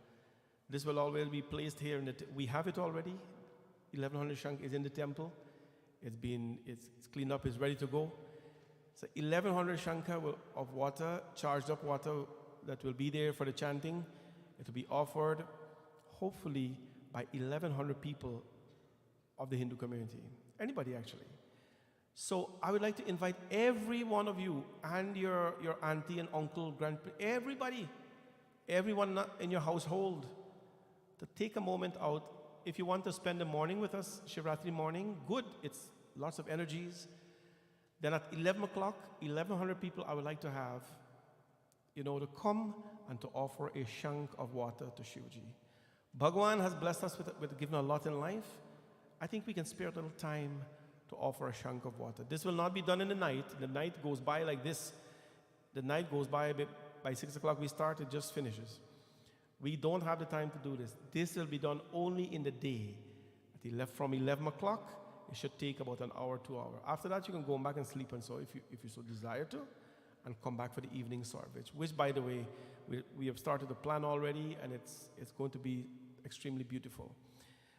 This will always be placed here. We have it already. 1,100 shank is in the temple. It's cleaned up, it's ready to go. So 1,100 shanka of water, charged up water that will be there for the chanting. It will be offered, hopefully, by 1,100 people of the Hindu community. Anybody, actually. So I would like to invite every one of you and your auntie and uncle, everybody, everyone in your household, to take a moment out. If you want to spend the morning with us, Shivratri morning, good. It's lots of energies. Then at 11 o'clock, 1,100 people I would like to have, to come and to offer a shank of water to Shivji. Bhagwan has blessed us with giving a lot in life. I think we can spare a little time to offer a shank of water. This will not be done in the night. The night goes by like this. The night goes by a bit. By 6 o'clock we start, it just finishes. We don't have the time to do this. This will be done only in the day. From 11 o'clock, it should take about an hour, 2 hours. After that, you can go back and sleep and so if you so desire to, and come back for the evening service, which by the way, we have started the plan already, and it's going to be extremely beautiful.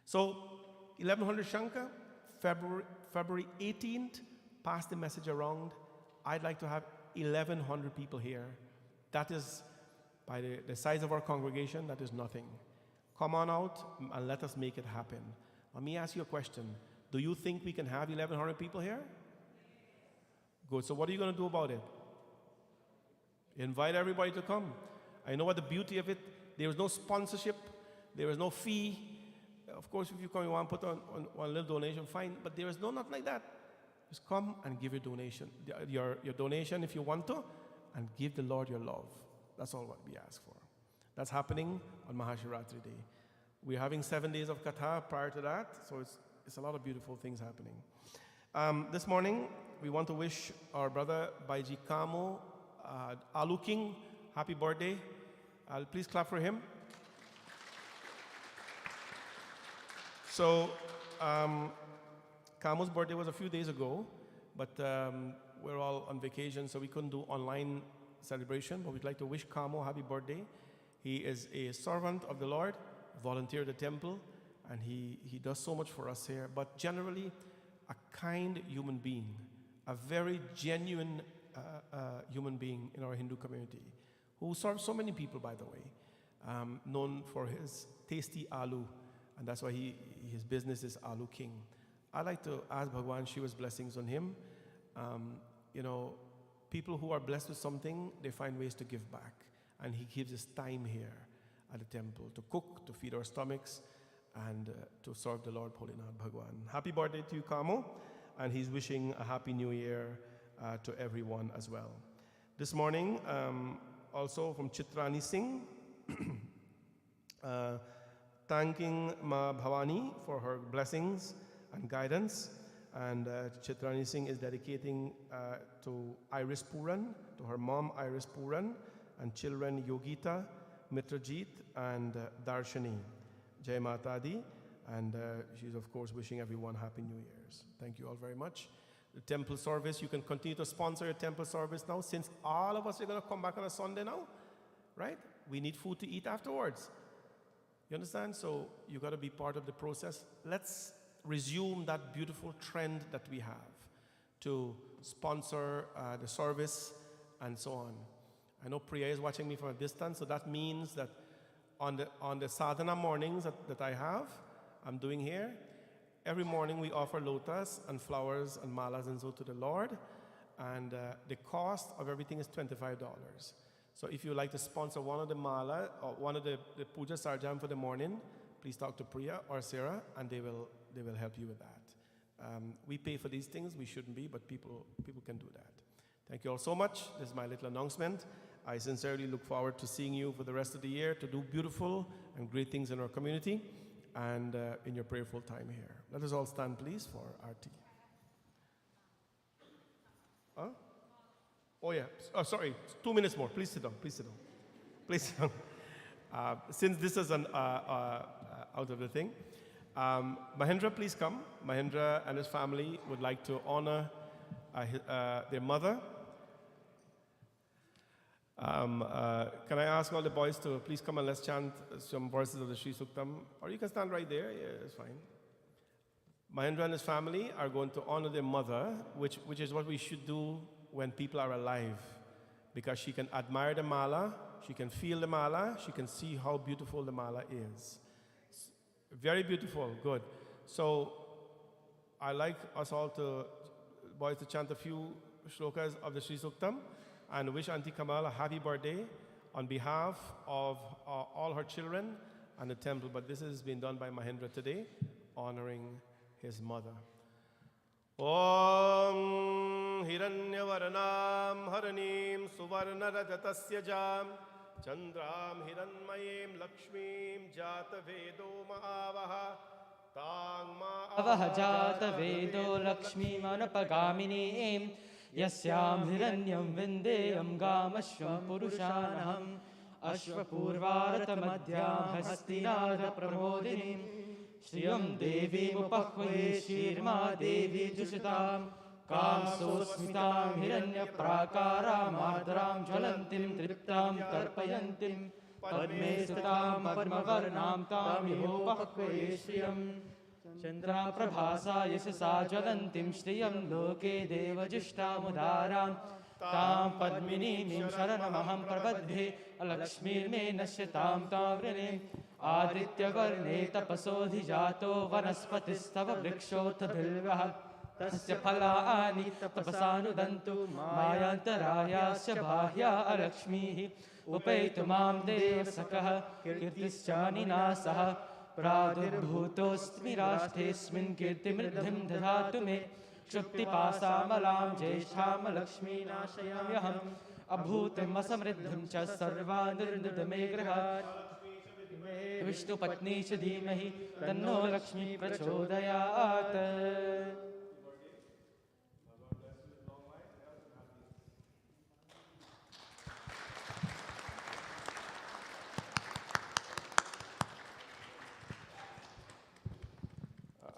So 1,100 shanka, February 18th, pass the message around. I'd like to have 1,100 people here. That is, by the size of our congregation, that is nothing. Come on out and let us make it happen. Let me ask you a question. Do you think we can have 1,100 people here? Good. So what are you going to do about it? Invite everybody to come. I know what the beauty of it. There is no sponsorship. There is no fee. Of course, if you come, you want to put on one little donation, fine. But there is nothing like that. Just come and give your donation. Your donation if you want to, and give the Lord your love. That's all what we ask for. That's happening on Mahashivratri day. We're having 7 days of Katha prior to that, so it's a lot of beautiful things happening. This morning, we want to wish our brother Baiji Kamo Alu King, happy birthday. Please clap for him. So, Kamo's birthday was a few days ago, but we're all on vacation, so we couldn't do online celebration, but we'd like to wish Kamo happy birthday. He is a servant of the Lord, volunteer at the temple, and he does so much for us here, but generally a kind human being, a very genuine human being in our Hindu community, who serves so many people, by the way, known for his tasty aloo, and that's why his business is Alu King. I'd like to ask Bhagwan Shiva's blessings on him. You know, people who are blessed with something, they find ways to give back, and he gives his time here at the temple to cook, to feed our stomachs, and to serve the Lord Bholinath Bhagwan. Happy birthday to you, Kamo, and he's wishing a happy new year to everyone as well. This morning, also from Chitrani Singh, thanking Ma Bhavani for her blessings and guidance. And Chitrani Singh is dedicating to Iris Puran, to her mom Iris Puran, and children Yogita, Mitrajit, and Darshani. Jai Mata Di. And she's, of course, wishing everyone Happy New Year's. Thank you all very much. The temple service, you can continue to sponsor your temple service now, since all of us are going to come back on a Sunday now, right? We need food to eat afterwards. You understand? So you got to be part of the process. Let's resume that beautiful trend that we have to sponsor the service and so on. I know Priya is watching me from a distance, so that means that on the sadhana mornings that I have, I'm doing here, every morning we offer lotus and flowers and malas and so to the Lord, and the cost of everything is $25. So if you like to sponsor one of the mala or one of the puja sarjam for the morning, please talk to Priya or Sarah, and they will help you with that. We pay for these things, we shouldn't be, but people can do that. Thank you all so much. This is my little announcement. I sincerely look forward to seeing you for the rest of the year to do beautiful and great things in our community and in your prayerful time here. Let us all stand, please, for Aarti. Huh? Oh, yeah. Oh, sorry. 2 minutes more. Please sit down. Please sit down. Please sit down. Since this is out of the thing, Mahendra, please come. Mahendra and his family would like to honor their mother. Can I ask all the boys to please come and let's chant some verses of the Sri Suktam? Or you can stand right there. Yeah, it's fine. Mahendra and his family are going to honor their mother, which is what we should do when people are alive, because she can admire the mala, she can feel the mala, she can see how beautiful the mala is. Very beautiful, good. So I like us all boys to chant a few shlokas of the Sri Suktam and wish Auntie Kamal a happy birthday on behalf of all her children and the temple. But this has been done by Mahendra today, honoring his mother. Om Hiranyavarnam Haranim Suvarna Rajatasya Jam Chandram Hiranmayim Lakshmim Jata Vedo Mahavaha Avahajata Vedo Lakshmi Manapagamini Yasyam Hiranyam Vindeyam Gamashvam Purushanaham Ashvapurvarata Madhyam Hastinada Pramodinim Shriyam Devi Mupakve Shirma Devi Jushitam Kam Sosmitam Hiranya Prakara Madram Jwalantim Triptam Tarpayantim Padme Sutam Padmavarnam Tam Yopakve Shriyam Chandra Prabhasa Yasasa Jwalantim Shriyam Loke Deva Jishtamudaram Tam Padmini Mim Sharanamaham Prabadhe Lakshmir Me Nashyatam Tavrine Aditya Varne Tapasodhi Jato Vanaspatistava Vrikshotha Bilvaha Tasya Phalaani Tapasanudantu Mayantarayasya Bhahya Alakshmihi Upaitu Mam Devasakaha Kirtischani Nasaha Pradurbhutostmi Rashtesmin Kirtimridhim Dhatu Me Shukti Pasamalam Jesham Lakshmi Nashayamyaham Abhutim Asamriddhim Cha Sarva Nirnidame Grahat Vishnu Patni Shadhimahi Tanno Lakshmi Prachodayat.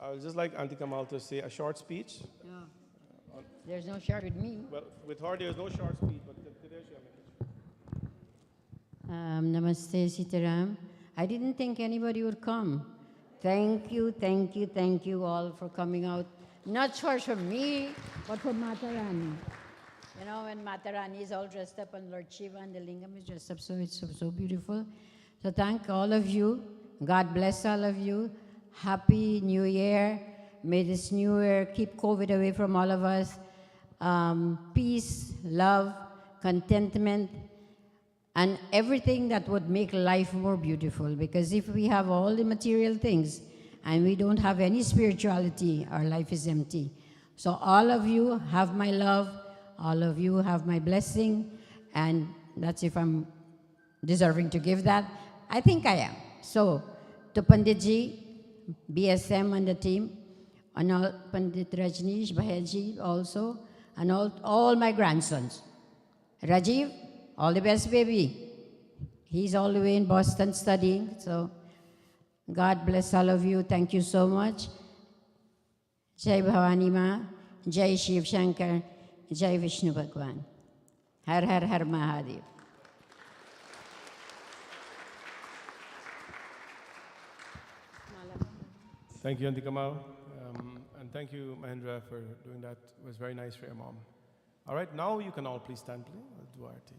I would just like Auntie Kamal to say a short speech. There's no short with me. Well, with her, there's no short speech, but today she Namaste, Sitaram. I didn't think anybody would come. Thank you, thank you, thank you all for coming out. Not for me, but for Mata Rani. You know, when Mata Rani is all dressed up and Lord Shiva and the Lingam is dressed up, so it's so beautiful. So thank all of you. God bless all of you. Happy New Year. May this New Year keep COVID away from all of us. Peace, love, contentment, and everything that would make life more beautiful. Because if we have all the material things and we don't have any spirituality, our life is empty. So all of you have my love, all of you have my blessing, and that's if I'm deserving to give that. I think I am. So to Panditji, BSM and the team, and all Pandit Rajneesh, Bhayaji also, and all my grandsons. Rajiv, all the best, baby. He's all the way in Boston studying, so God bless all of you. Thank you so much. Jai Bhavani Ma, Jai Shiv Shankar, Jai Vishnu Bhagwan. Har Har Har Mahadev. Thank you, Auntie Kamal. And thank you, Mahendra, for doing that. It was very nice for your mom. All right, now you can all please stand, please. I'll do Aarti.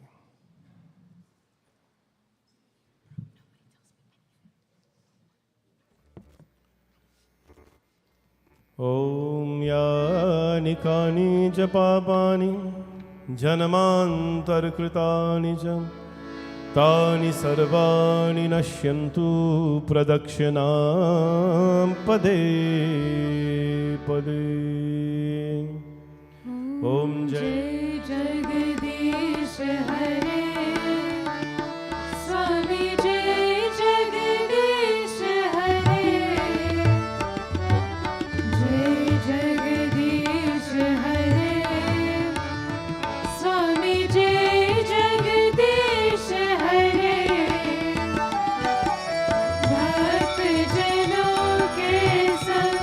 Om yani kani japapani janmantarkritani jam tani sarvani nashyantu pradakshinam pade pade. Om Jai Jagdish हरे स्वामी जय जगदीश हरे जय जगदीश हरे स्वामी जय जगदीश हरे भक्त जनों के संग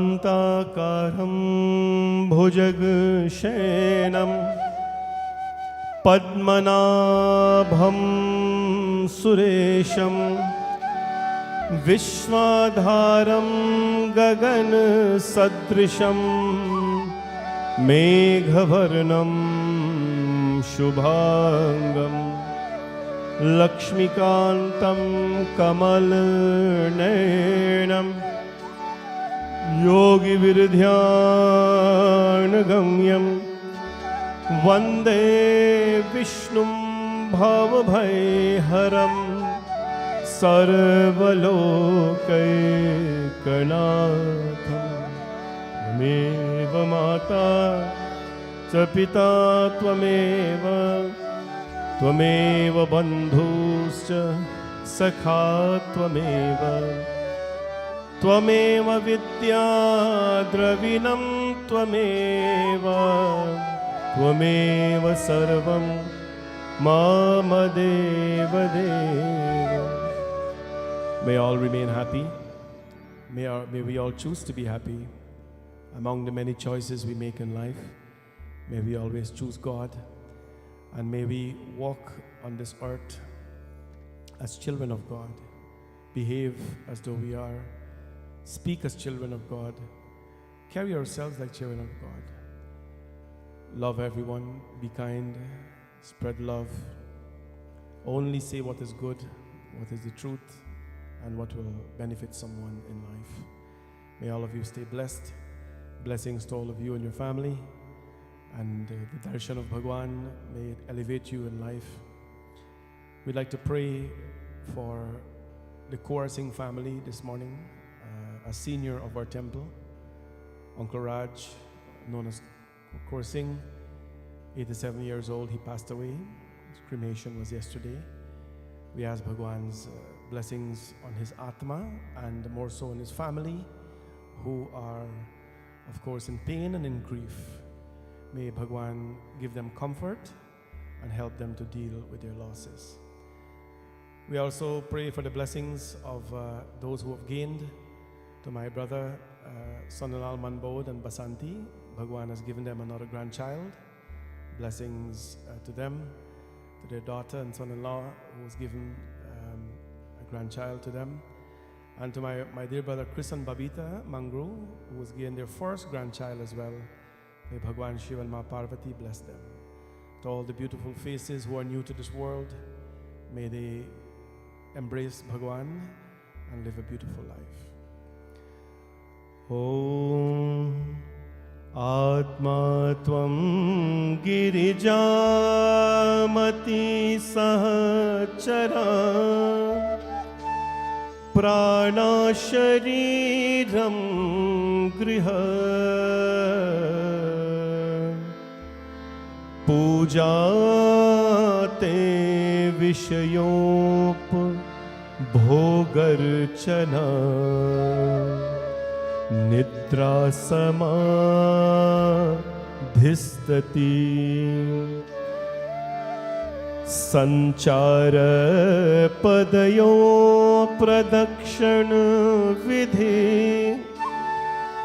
शान्ताकारं भुजगशयनं पद्मनाभं सुरेशं विश्वाधारं गगनसदृशं मेघवर्णं शुभांगं लक्ष्मीकान्तं कमलनयनं योगिविरध्यानगम्यं वन्दे विष्णुं भवभयहरं सर्वलोकैकनाथं। त्वमेव माता च पिता त्वमेव बन्धुश्च सखा त्वमेव विद्या द्रविणं त्वमेव सर्वं मम देव देव। May all remain happy. May we all choose to be happy. Among the many choices we make in life, may we always choose God, and may we walk on this earth as children of God, behave as though we are, speak as children of God, carry ourselves like children of God, love everyone, be kind, spread love, only say what is good, what is the truth, and what will benefit someone in life. May all of you stay blessed. Blessings to all of you and your family, and the darshan of Bhagwan, may it elevate you in life. We'd like to pray for the Kaur Singh family this morning. A senior of our temple, Uncle Raj, known as Kaur Singh, 87 years old, he passed away. His cremation was yesterday. We ask Bhagwan's blessings on his Atma, and more so on his family, who are, of course, in pain and in grief. May Bhagwan give them comfort and help them to deal with their losses. We also pray for the blessings of those who have gained. To my brother, Sonalal Manbod and Basanti, Bhagwan has given them another grandchild. Blessings to them, to their daughter and son-in-law, who was given a grandchild to them. And to my dear brother Chris and Babita Mangru, who was given their first grandchild as well. May Bhagwan Shiva and Ma Parvati bless them. To all the beautiful faces who are new to this world, may they embrace Bhagwan and live a beautiful life. Om Atma Tvam Girijamati Sahachara Prana Shariram Griha Pujate Vishayop Bhogarchana Nidra Samadhistati Sanchara Padayo Pradakshana Vidhi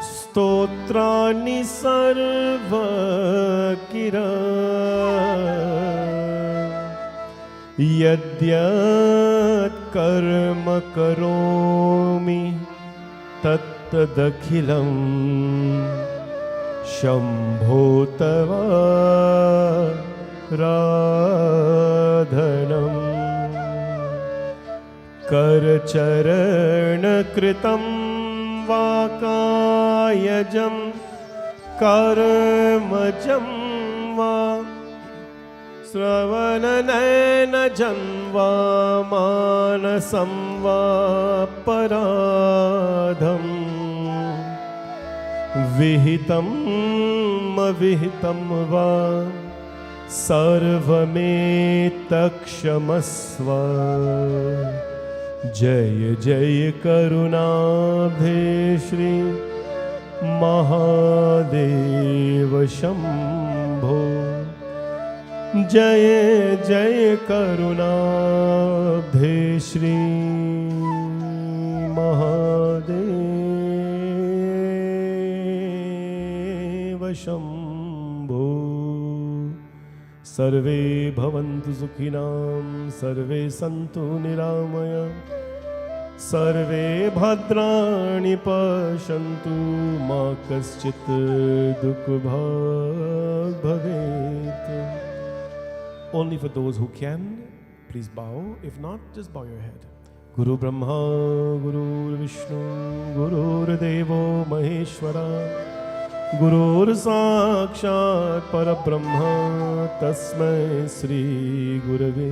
Stotrani Sarva Kira Yadyat Karma Karomi Tat Tadakhilam Shambho Tava Radhanam Karacharana Kritam Vakayajam Karmajam Va Sravananajam Va Manasam Va Paradham Vihitam avihitam va sarvametakshmasva Jaya Jaya Karunabhe Shri Mahadeva Shambho Jaya Jaya Karunabhe Shri Mahadeva Shambho सर्वे भवन्तु सुखिनां सर्वे सन्तु निरामया सर्वे भद्राणि पश्यन्तु मा कश्चित् दुःखभाग् भवेत्. Only for those who can, please bow. If not, just bow your head. Guru Brahma, Guru Vishnu, Guru Devo Maheshwara, Guru Sakshat Parabrahma, Tasmai Sri Gurave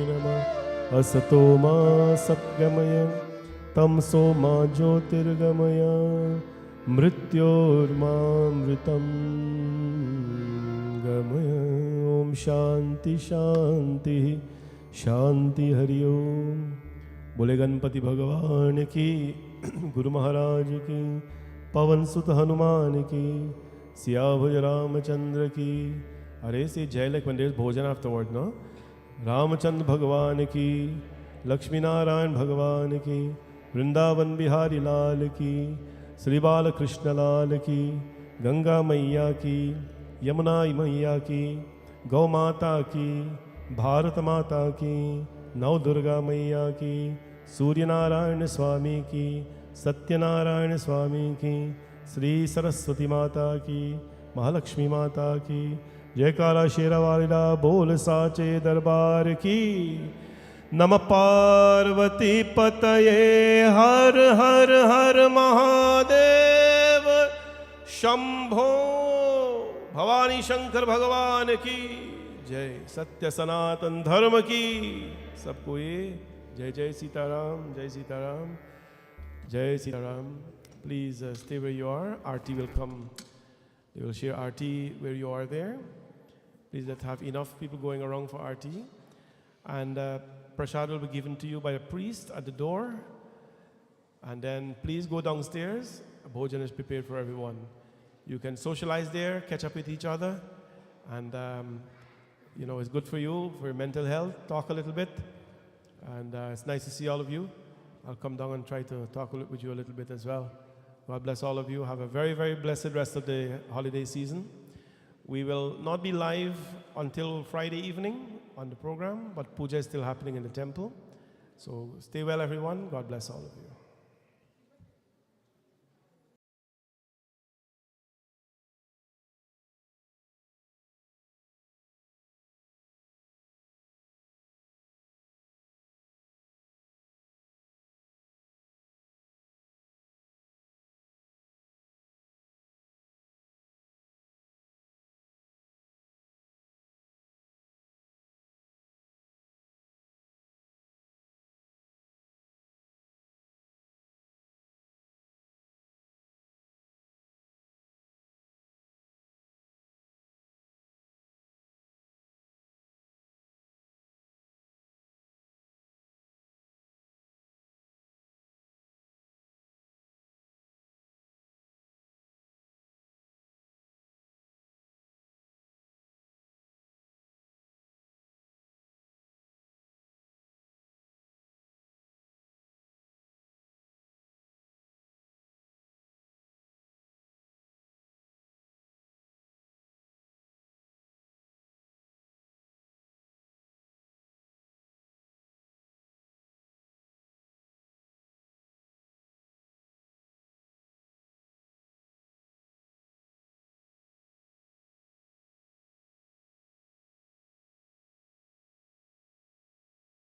Namah. Asato ma Satgamaya, Tamso ma Jyotirgamaya, Mrityor ma Mritam Gamaya. Om Shanti Shanti Shanti Hari Om. बोले गणपति भगवान की, गुरु महाराज की, पवन सुत हनुमान की, सियाभुज रामचंद्र की. अरे say jai like when there's bhojan afterward, no? Ramchandra भगवान की, लक्ष्मी नारायण भगवान की, वृंदावन बिहारी लाल की, श्री बाल कृष्ण लाल की, गंगा मैया की, यमुना मैया की, गौ माता की, भारत माता की, नव दुर्गा मैया की, सूर्य नारायण स्वामी की, सत्यनारायण स्वामी की, श्री सरस्वती माता की, महालक्ष्मी माता की. जयकारा शेरावालिला बोल साचे दरबार की. नमः पार्वती पतये हर हर हर महादेव शंभो. भवानी शंकर भगवान की जय. सत्य सनातन धर्म की. सबको ये जय जय सीताराम, जय सीताराम, जय Sitaram. Please stay where you are. Aarti will come. They will share Aarti where you are there. Please let's have enough people going around for Aarti. And prasad will be given to you by a priest at the door. And then please go downstairs. Bhojan is prepared for everyone. You can socialize there, catch up with each other. And you know, it's good for you, for your mental health. Talk a little bit. And it's nice to see all of you. I'll come down and try to talk with you a little bit as well. God bless all of you. Have a very, very blessed rest of the holiday season. We will not be live until Friday evening on the program, but puja is still happening in the temple. So stay well, everyone. God bless all of you.